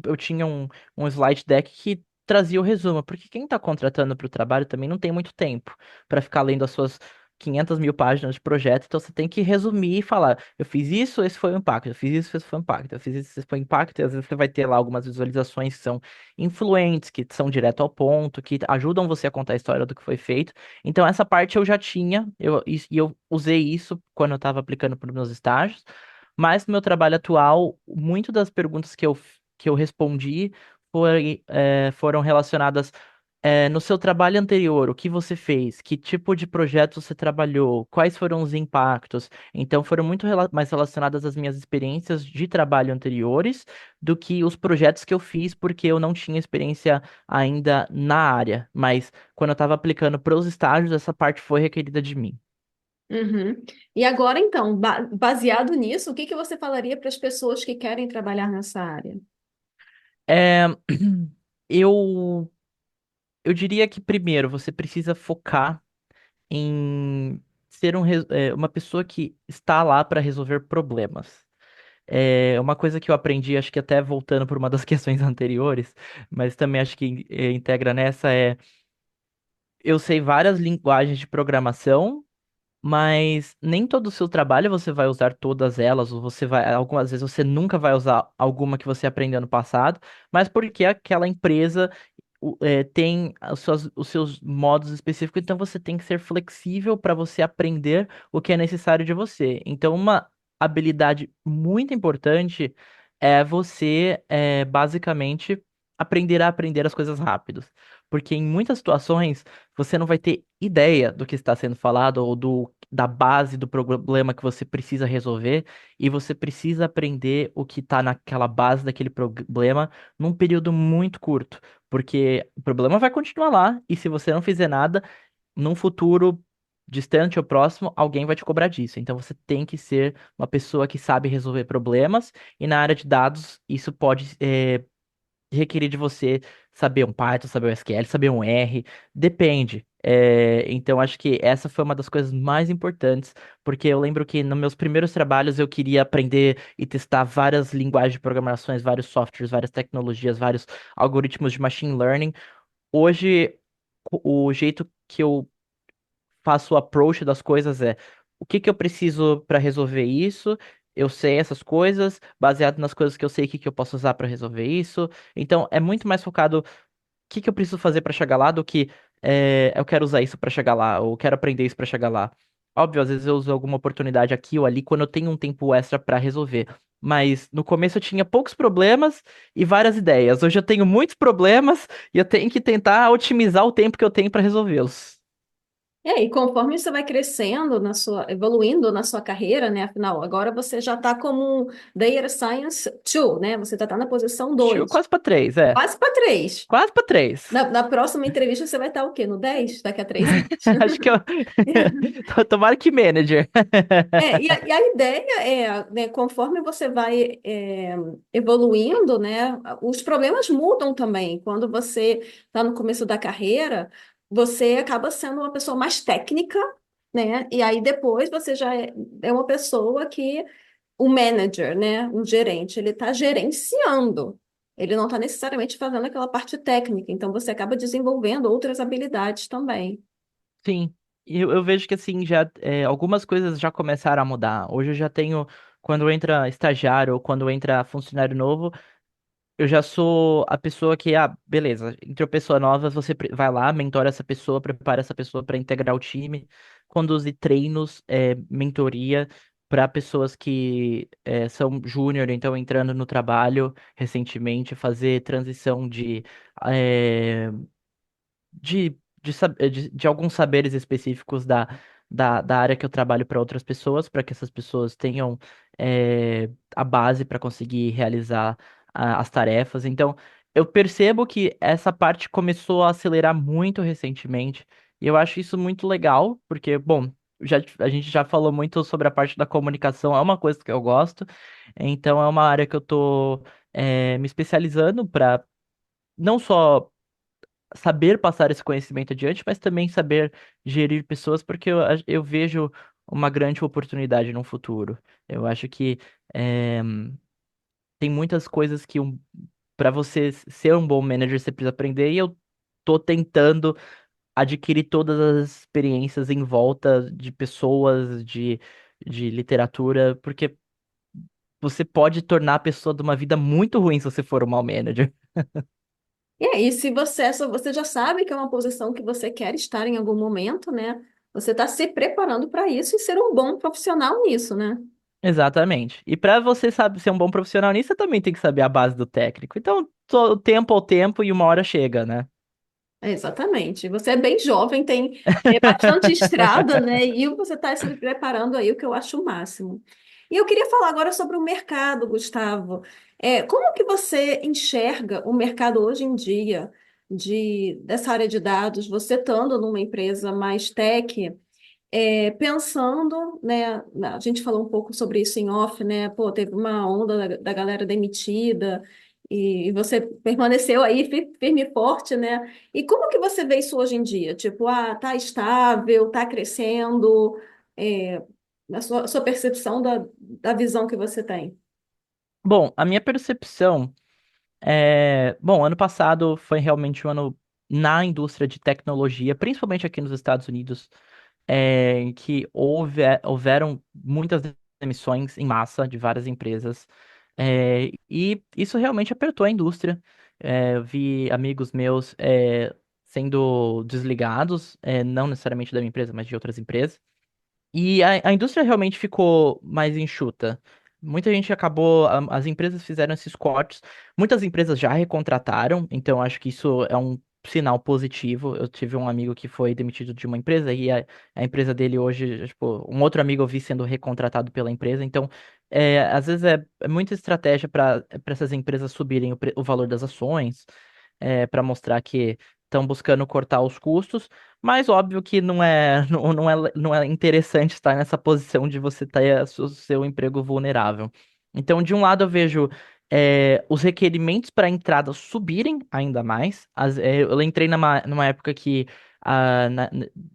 eu tinha um slide deck que trazia o resumo, porque quem está contratando para o trabalho também não tem muito tempo para ficar lendo as suas 500 mil páginas de projeto, então você tem que resumir e falar: eu fiz isso, esse foi o impacto, eu fiz isso, esse foi o impacto, eu fiz isso, esse foi o impacto, e às vezes você vai ter lá algumas visualizações que são influentes, que são direto ao ponto, que ajudam você a contar a história do que foi feito. Então, essa parte eu já tinha, e eu usei isso quando eu estava aplicando para os meus estágios, mas no meu trabalho atual, muito das perguntas que eu respondi foram relacionadas. No seu trabalho anterior, o que você fez? Que tipo de projeto você trabalhou? Quais foram os impactos? Então, foram muito mais relacionadas às minhas experiências de trabalho anteriores do que os projetos que eu fiz, porque eu não tinha experiência ainda na área. Mas quando eu estava aplicando para os estágios, essa parte foi requerida de mim. Uhum. E agora, então, baseado nisso, o que que você falaria para as pessoas que querem trabalhar nessa área? É, eu, eu diria que, primeiro, você precisa focar em ser uma pessoa que está lá para resolver problemas. É uma coisa que eu aprendi, acho que até voltando por uma das questões anteriores, mas também acho que integra nessa eu sei várias linguagens de programação, mas nem todo o seu trabalho você vai usar todas elas, ou você vai, algumas vezes você nunca vai usar alguma que você aprendeu no passado, mas porque aquela empresa tem os seus modos específicos, então você tem que ser flexível para você aprender o que é necessário de você. Então, uma habilidade muito importante é você, basicamente, aprender a aprender as coisas rápido. Porque em muitas situações você não vai ter ideia do que está sendo falado ou da base do problema que você precisa resolver, e você precisa aprender o que está naquela base daquele problema num período muito curto. Porque o problema vai continuar lá, e se você não fizer nada, num futuro distante ou próximo, alguém vai te cobrar disso. Então você tem que ser uma pessoa que sabe resolver problemas, e na área de dados, isso pode requerer de você saber um Python, saber um SQL, saber um R, depende. Então, acho que essa foi uma das coisas mais importantes, porque eu lembro que nos meus primeiros trabalhos eu queria aprender e testar várias linguagens de programações, vários softwares, várias tecnologias, vários algoritmos de machine learning. Hoje, o jeito que eu faço o approach das coisas o que que eu preciso para resolver isso? Eu sei essas coisas, baseado nas coisas que eu sei, o que que eu posso usar para resolver isso. Então, é muito mais focado que eu preciso fazer para chegar lá do que eu quero usar isso para chegar lá, ou quero aprender isso para chegar lá. Óbvio, às vezes eu uso alguma oportunidade aqui ou ali quando eu tenho um tempo extra para resolver. Mas no começo eu tinha poucos problemas e várias ideias. Hoje eu tenho muitos problemas e eu tenho que tentar otimizar o tempo que eu tenho para resolvê-los. E conforme você vai crescendo evoluindo na sua carreira, né? Afinal, agora você já está como um Data Science 2, né? Você está na posição 2, Quase para três, quase para 3. quase para três. Na próxima entrevista você vai estar o quê? No 10? Daqui a 3 anos? Acho que eu. Tomara que manager. E a ideia é, né, conforme você vai evoluindo, né, os problemas mudam também. Quando você está no começo da carreira, você acaba sendo uma pessoa mais técnica, né? E aí depois você já é uma pessoa que, o manager, né, um gerente, ele está gerenciando. Ele não está necessariamente fazendo aquela parte técnica. Então você acaba desenvolvendo outras habilidades também. Sim, eu vejo que assim, já algumas coisas já começaram a mudar. Hoje eu já tenho, quando entra estagiário ou quando entra funcionário novo, eu já sou a pessoa que, beleza, entrou pessoa nova, você vai lá, mentora essa pessoa, prepara essa pessoa para integrar o time, conduzir treinos, mentoria para pessoas que são júnior, então entrando no trabalho recentemente, fazer transição de de alguns saberes específicos da área que eu trabalho para outras pessoas, para que essas pessoas tenham a base para conseguir realizar as tarefas. Então, eu percebo que essa parte começou a acelerar muito recentemente, e eu acho isso muito legal, porque, bom, a gente já falou muito sobre a parte da comunicação, é uma coisa que eu gosto, então é uma área que eu tô me especializando para não só saber passar esse conhecimento adiante, mas também saber gerir pessoas, porque eu vejo uma grande oportunidade no futuro. Eu acho que eh, tem muitas coisas que para você ser um bom manager você precisa aprender, e eu tô tentando adquirir todas as experiências em volta de pessoas, de literatura, porque você pode tornar a pessoa de uma vida muito ruim se você for um mau manager. E aí, se você já sabe que é uma posição que você quer estar em algum momento, né? Você está se preparando para isso e ser um bom profissional nisso, né? Exatamente. E para você sabe ser um bom profissional nisso, você também tem que saber a base do técnico. Então, o tempo ao tempo e uma hora chega, né? Exatamente. Você é bem jovem, tem bastante estrada, né? E você está se preparando aí, o que eu acho o máximo. E eu queria falar agora sobre o mercado, Gustavo. Como que você enxerga o mercado hoje em dia dessa área de dados? Você estando numa empresa mais tech, pensando, né? A gente falou um pouco sobre isso em off, né? Pô, teve uma onda da galera demitida e você permaneceu aí firme e forte, né? E como que você vê isso hoje em dia? Tipo, tá estável, tá crescendo, é, a sua percepção da visão que você tem. Bom, a minha percepção bom, ano passado foi realmente um ano na indústria de tecnologia, principalmente aqui nos Estados Unidos, em que houveram muitas demissões em massa de várias empresas, e isso realmente apertou a indústria. Eu vi amigos meus sendo desligados, não necessariamente da minha empresa, mas de outras empresas. E a indústria realmente ficou mais enxuta. Muita gente acabou, as empresas fizeram esses cortes. Muitas empresas já recontrataram, então acho que isso é um sinal positivo. Eu tive um amigo que foi demitido de uma empresa e a empresa dele hoje, tipo, um outro amigo eu vi sendo recontratado pela empresa. Então, às vezes é muita estratégia para essas empresas subirem o valor das ações, para mostrar que estão buscando cortar os custos. Mas óbvio que não é interessante estar nessa posição de você ter o seu emprego vulnerável. Então, de um lado, eu vejo os requerimentos para entrada subirem ainda mais. Eu entrei numa época que,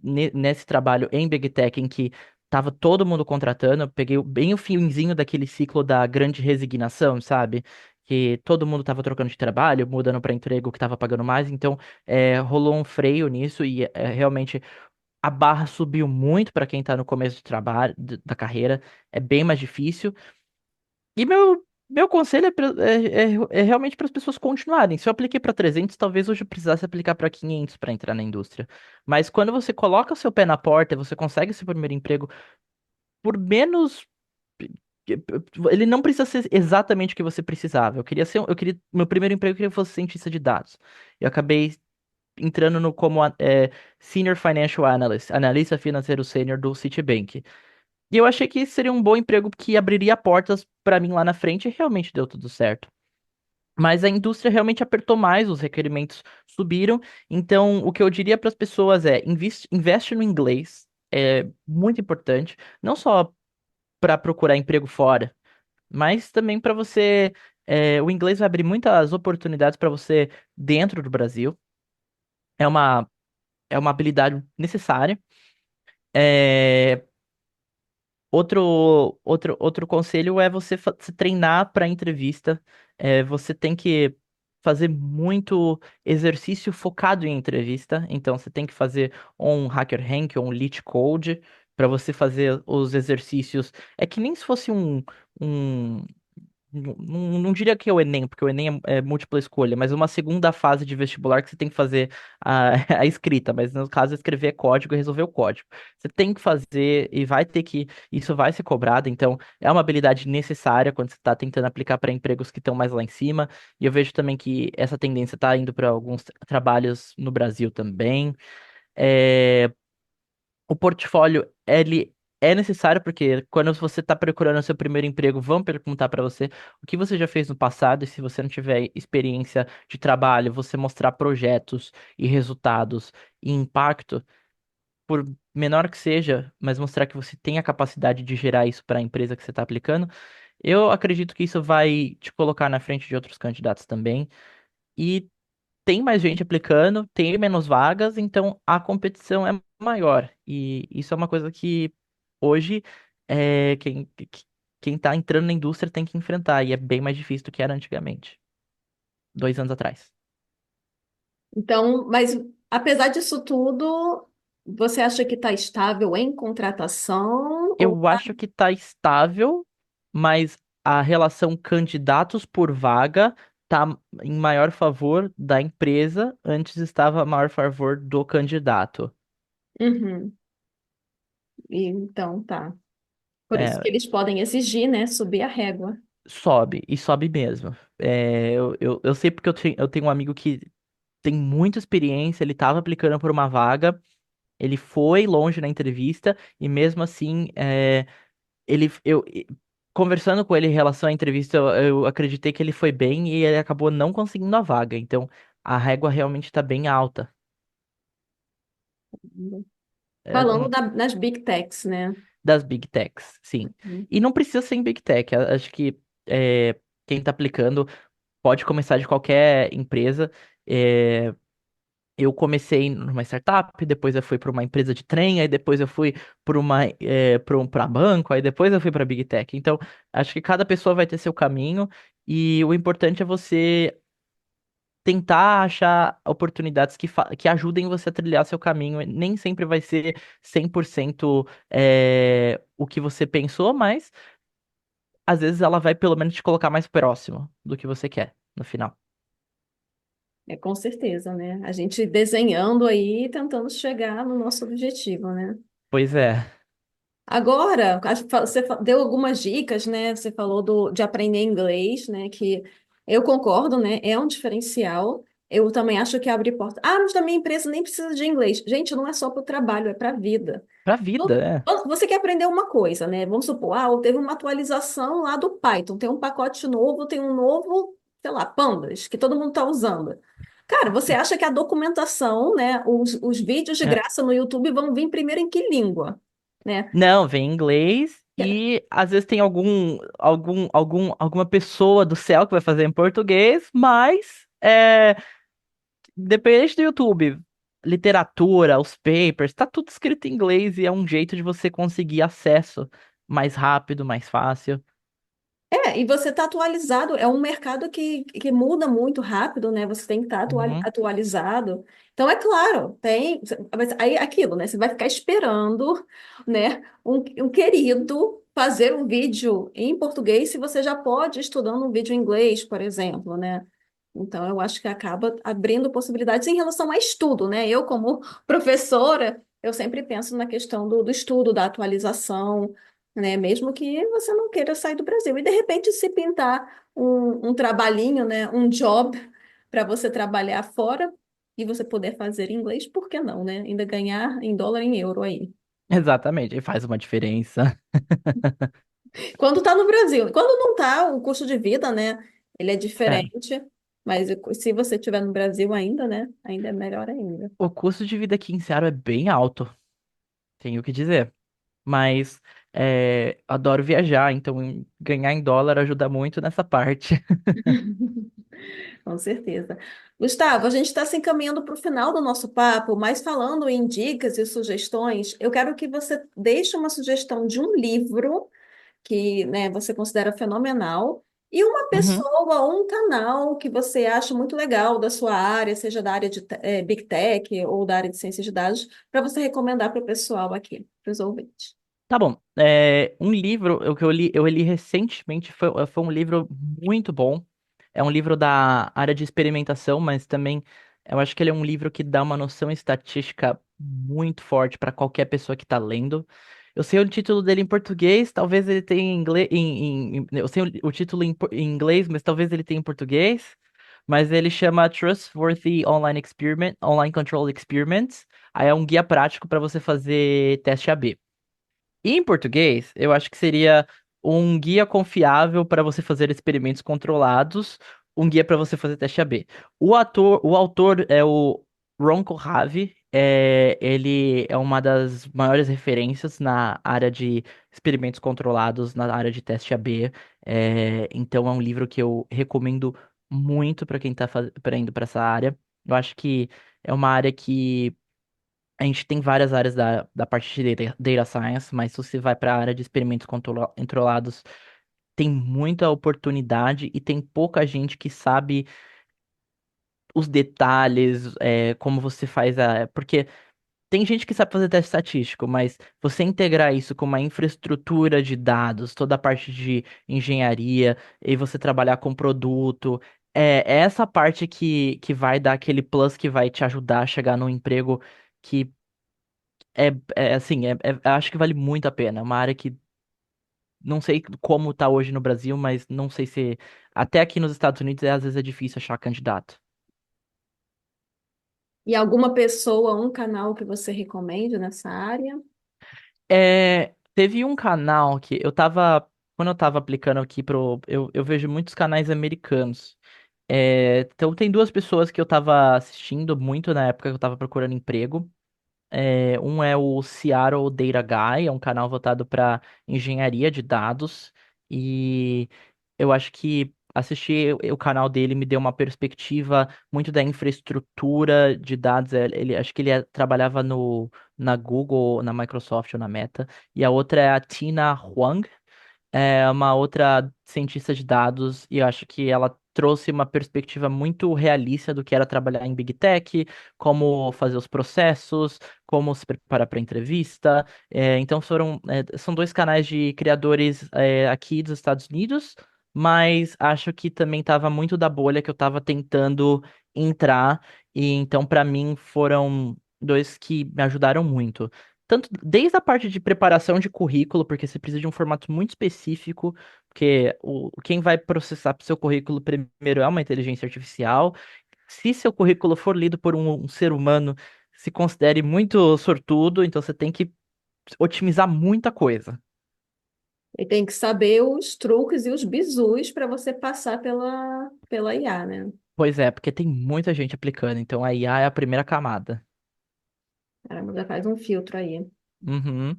nesse trabalho em Big Tech, em que tava todo mundo contratando, eu peguei bem o finzinho daquele ciclo da grande resignação, sabe? Que todo mundo tava trocando de trabalho, mudando para emprego que tava pagando mais. Então, rolou um freio nisso e realmente a barra subiu muito para quem tá no começo do trabalho, da carreira, é bem mais difícil. E meu conselho é realmente para as pessoas continuarem. Se eu apliquei para 300, talvez hoje eu precisasse aplicar para 500 para entrar na indústria. Mas quando você coloca o seu pé na porta, você consegue seu primeiro emprego por menos. Ele não precisa ser exatamente o que você precisava. Meu primeiro emprego eu queria que fosse cientista de dados. Eu acabei entrando no como Senior Financial Analyst, analista financeiro sênior do Citibank. E eu achei que esse seria um bom emprego que abriria portas para mim lá na frente e realmente deu tudo certo. Mas a indústria realmente apertou mais, os requerimentos subiram. Então, o que eu diria para as pessoas é: investe no inglês, é muito importante, não só para procurar emprego fora, mas também para você. O inglês vai abrir muitas oportunidades para você dentro do Brasil. É uma é uma habilidade necessária. É, outro conselho é você se treinar para entrevista. Você tem que fazer muito exercício focado em entrevista. Então, você tem que fazer um HackerRank ou um Leet Code para você fazer os exercícios. É que nem se fosse um não diria que é o Enem, porque o Enem é múltipla escolha, mas uma segunda fase de vestibular que você tem que fazer a, a escrita, mas no caso escrever código e resolver o código. Você tem que fazer e vai ter que, isso vai ser cobrado, então é uma habilidade necessária quando você está tentando aplicar para empregos que estão mais lá em cima, e eu vejo também que essa tendência está indo para alguns trabalhos no Brasil também. O portfólio, ele é necessário porque quando você está procurando o seu primeiro emprego, vão perguntar para você o que você já fez no passado e se você não tiver experiência de trabalho, você mostrar projetos e resultados e impacto, por menor que seja, mas mostrar que você tem a capacidade de gerar isso para a empresa que você está aplicando, eu acredito que isso vai te colocar na frente de outros candidatos também. E tem mais gente aplicando, tem menos vagas, então a competição é maior. E isso é uma coisa que hoje quem tá entrando na indústria tem que enfrentar, e é bem mais difícil do que era antigamente, 2 anos atrás. Então, mas apesar disso tudo, você acha que está estável em contratação ou Eu acho que tá estável, mas a relação candidatos por vaga tá em maior favor da empresa, antes estava a maior favor do candidato. Uhum. Então tá. Por isso que É, eles podem exigir, né, subir a régua. sobe, e sobe mesmo. Eu sei porque eu tenho um amigo que tem muita experiência, ele estava aplicando por uma vaga, ele foi longe na entrevista, e mesmo assim, conversando com ele em relação à entrevista, eu acreditei que ele foi bem e ele acabou não conseguindo a vaga. Então, a régua realmente está bem alta. É, Falando nas Big Techs, né? das Big Techs, sim. Uhum. E não precisa ser em Big Tech, acho que quem está aplicando pode começar de qualquer empresa. É, eu comecei numa startup, depois eu fui para uma empresa de trem, aí depois eu fui para banco, aí depois eu fui para Big Tech. Então, acho que cada pessoa vai ter seu caminho e o importante é você tentar achar oportunidades que ajudem você a trilhar seu caminho. Nem sempre vai ser 100% o que você pensou, mas às vezes ela vai pelo menos te colocar mais próximo do que você quer no final. É, com certeza, né? A gente desenhando aí, tentando chegar no nosso objetivo, né? Pois é. Agora, você deu algumas dicas, né? Você falou de aprender inglês, né? Que eu concordo, né? É um diferencial. Eu também acho que abre porta. Ah, mas da minha empresa nem precisa de inglês. Gente, não é só para o trabalho, é para a vida. Pra vida, é. Você quer aprender uma coisa, né? Vamos supor, teve uma atualização lá do Python, tem um pacote novo, tem um novo, sei lá, Pandas, que todo mundo está usando. Cara, você acha que a documentação, né? Os vídeos de É. graça no YouTube vão vir primeiro em que língua? Né? Não, vem em inglês e às vezes tem alguma pessoa do céu que vai fazer em português, mas dependente do YouTube, literatura, os papers, tá tudo escrito em inglês e é um jeito de você conseguir acesso mais rápido, mais fácil. E você está atualizado, é um mercado que muda muito rápido, né? Você tem que estar Uhum. atualizado. Então, é claro, mas aí aquilo, né? Você vai ficar esperando, né? Um querido fazer um vídeo em português se você já pode ir estudando um vídeo em inglês, por exemplo, né? Então, eu acho que acaba abrindo possibilidades em relação a estudo, né? Eu, como professora, eu sempre penso na questão do estudo, da atualização, né? Mesmo que você não queira sair do Brasil. E de repente, se pintar um trabalhinho, né? Um job para você trabalhar fora e você poder fazer em inglês, por que não, né? Ainda ganhar em dólar, em euro aí. Exatamente, e faz uma diferença. Quando está no Brasil. Quando não está, o custo de vida, né? Ele é É, diferente. Mas se você estiver no Brasil ainda, né? Ainda é melhor ainda. o custo de vida aqui em Seattle é bem alto, tenho que dizer. Mas adoro viajar, então ganhar em dólar ajuda muito nessa parte. Com certeza. Gustavo, a gente está se encaminhando para o final do nosso papo, mas falando em dicas e sugestões, eu quero que você deixe uma sugestão de um livro que, né, você considera fenomenal e uma Uhum. pessoa ou um canal que você acha muito legal da sua área, seja da área de Big Tech ou da área de ciências de dados, para você recomendar para o pessoal aqui, para os ouvintes. Tá bom. Um livro o que eu li recentemente foi um livro muito bom. É um livro da área de experimentação, mas também eu acho que ele é um livro que dá uma noção estatística muito forte para qualquer pessoa que está lendo. Eu sei o título dele em português, talvez ele tenha em inglês. Eu sei o título em inglês, mas talvez ele tenha em português. mas ele chama Trustworthy Online Control Experiments. Aí é um guia prático para você fazer teste AB. E em português, eu acho que seria um guia confiável para você fazer experimentos controlados, um guia para você fazer teste AB. O autor é o Ron Kohavi, ele é uma das maiores referências na área de experimentos controlados, na área de teste AB. Então é um livro que eu recomendo muito para quem está indo para essa área. Eu acho que é uma área que a gente tem várias áreas da parte de data science, mas se você vai para a área de experimentos controlados, tem muita oportunidade e tem pouca gente que sabe os detalhes, como você faz Porque tem gente que sabe fazer teste estatístico, mas você integrar isso com uma infraestrutura de dados, toda a parte de engenharia, e você trabalhar com produto, é essa parte que vai dar aquele plus que vai te ajudar a chegar num emprego que assim, acho que vale muito a pena. É uma área que não sei como tá hoje no Brasil, mas não sei se até aqui nos Estados Unidos às vezes é difícil achar candidato. E alguma pessoa, um canal que você recomende nessa área? Teve um canal que quando eu tava aplicando aqui eu vejo muitos canais americanos. Então tem duas pessoas que eu tava assistindo muito na época que eu tava procurando emprego. Um é o Seattle Data Guy, é um canal voltado para engenharia de dados. E eu acho que assistir o canal dele me deu uma perspectiva muito da infraestrutura de dados. Acho que trabalhava na Google, na Microsoft ou na Meta. E a outra é a Tina Huang, é uma outra cientista de dados, e eu acho que ela trouxe uma perspectiva muito realista do que era trabalhar em Big Tech, como fazer os processos, como se preparar para entrevista. Então são dois canais de criadores aqui dos Estados Unidos, mas acho que também estava muito da bolha que eu estava tentando entrar, e então para mim foram dois que me ajudaram muito. Tanto desde a parte de preparação de currículo, porque você precisa de um formato muito específico, porque quem vai processar seu currículo primeiro é uma inteligência artificial. Se seu currículo for lido por um ser humano, se considere muito sortudo, então você tem que otimizar muita coisa. E tem que saber os truques e os bizus para você passar pela IA, né? Pois é, porque tem muita gente aplicando, então a IA é a primeira camada. Caramba, já faz um filtro aí. Uhum.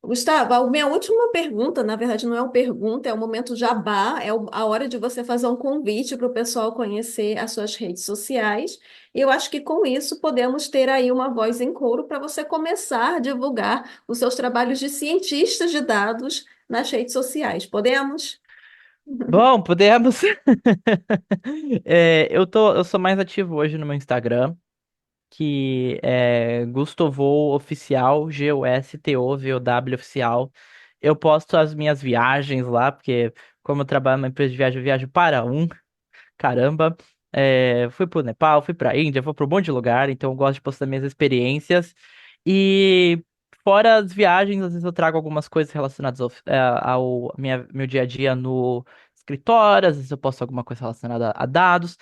Gustavo, a minha última pergunta, na verdade, não é uma pergunta, é o momento jabá, a hora de você fazer um convite para o pessoal conhecer as suas redes sociais. E eu acho que com isso podemos ter aí uma voz em coro para você começar a divulgar os seus trabalhos de cientistas de dados nas redes sociais. Podemos? Bom, podemos. Eu sou mais ativo hoje no meu Instagram, que é Gustovow Oficial, Gustovow Oficial. Eu posto as minhas viagens lá, porque como eu trabalho numa empresa de viagem, eu viajo para caramba. Fui pro Nepal, fui pra Índia, vou pra um monte de lugar, então eu gosto de postar minhas experiências. E fora as viagens, às vezes eu trago algumas coisas relacionadas ao meu dia a dia no escritório, às vezes eu posto alguma coisa relacionada a dados.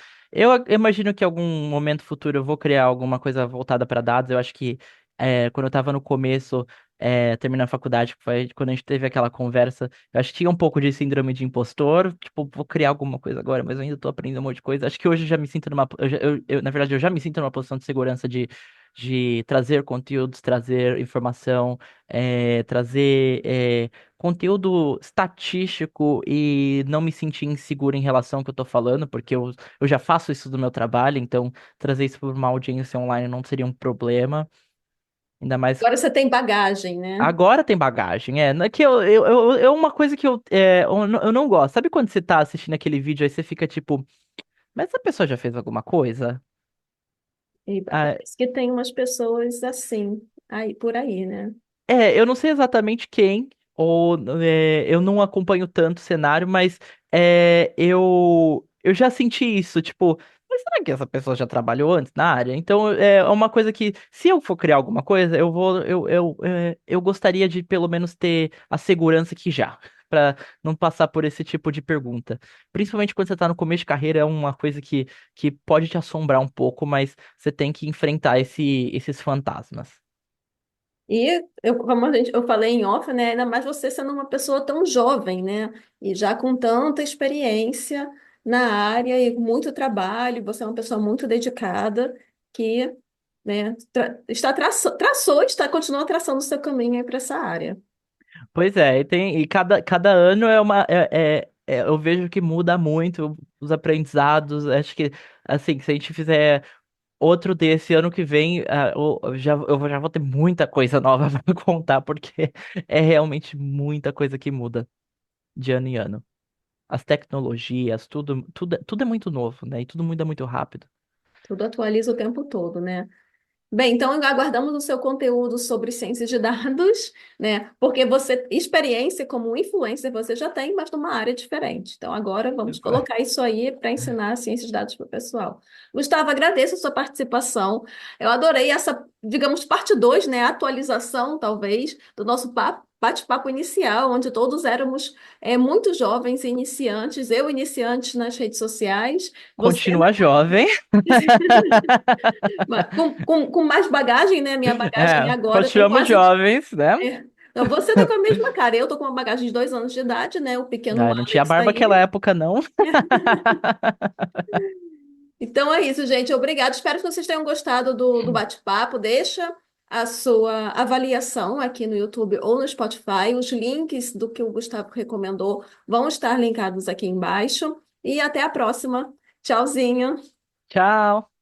Imagino que em algum momento futuro eu vou criar alguma coisa voltada para dados. Eu acho que quando eu estava no começo, terminando a faculdade, que foi quando a gente teve aquela conversa, eu acho que tinha um pouco de síndrome de impostor, tipo, vou criar alguma coisa agora, mas eu ainda tô aprendendo um monte de coisa. Acho que hoje eu já me sinto na verdade, eu já me sinto numa posição de segurança de trazer conteúdos, trazer informação, trazer conteúdo estatístico e não me sentir inseguro em relação ao que eu tô falando, porque eu já faço isso do meu trabalho, então trazer isso para uma audiência online não seria um problema. Ainda mais Agora você tem bagagem, né? agora tem bagagem, não é que é uma coisa que eu não gosto. Sabe quando você tá assistindo aquele vídeo aí você fica tipo, mas essa pessoa já fez alguma coisa? E Ah, parece que tem umas pessoas assim, aí por aí, né? eu não sei exatamente quem, ou eu não acompanho tanto o cenário, mas eu já senti isso, tipo, mas será que essa pessoa já trabalhou antes na área? Então é uma coisa que, se eu for criar alguma coisa, eu gostaria de pelo menos ter a segurança que já. para não passar por esse tipo de pergunta. Principalmente quando você está no começo de carreira, é uma coisa que pode te assombrar um pouco, mas você tem que enfrentar esses fantasmas. E eu, como eu falei em off, né? Ainda mais você sendo uma pessoa tão jovem, né? E já com tanta experiência na área e muito trabalho, você é uma pessoa muito dedicada que, né, traçou, continua traçando o seu caminho para essa área. Pois é, e cada ano eu vejo que muda muito os aprendizados. Acho que, assim, se a gente fizer outro desse ano que vem, eu já vou ter muita coisa nova para contar, porque é realmente muita coisa que muda de ano em ano. As tecnologias, tudo é muito novo, né? E tudo muda muito rápido. Tudo atualiza o tempo todo, né? Bem, então aguardamos o seu conteúdo sobre ciência de dados, né? Porque experiência como influencer você já tem, mas numa área diferente. Então agora vamos colocar isso aí para ensinar ciência de dados para o pessoal. Gustavo, agradeço a sua participação. Eu adorei essa, digamos, parte 2, né? Atualização, talvez, do nosso bate-papo inicial, onde todos éramos muito jovens e iniciantes, eu iniciante nas redes sociais, você Continua jovem. com mais bagagem, né? Minha bagagem É, agora tem continuamos quase. jovens, né? Então, você tá com a mesma cara. Eu tô com uma bagagem de 2 anos de idade, né? O pequeno Ah, não tinha Alex barba naquela aí. época, não. Então é isso, gente. Obrigada. Espero que vocês tenham gostado do bate-papo. Deixa a sua avaliação aqui no YouTube ou no Spotify. Os links do que o Gustavo recomendou vão estar linkados aqui embaixo. E até a próxima. Tchauzinho. Tchau.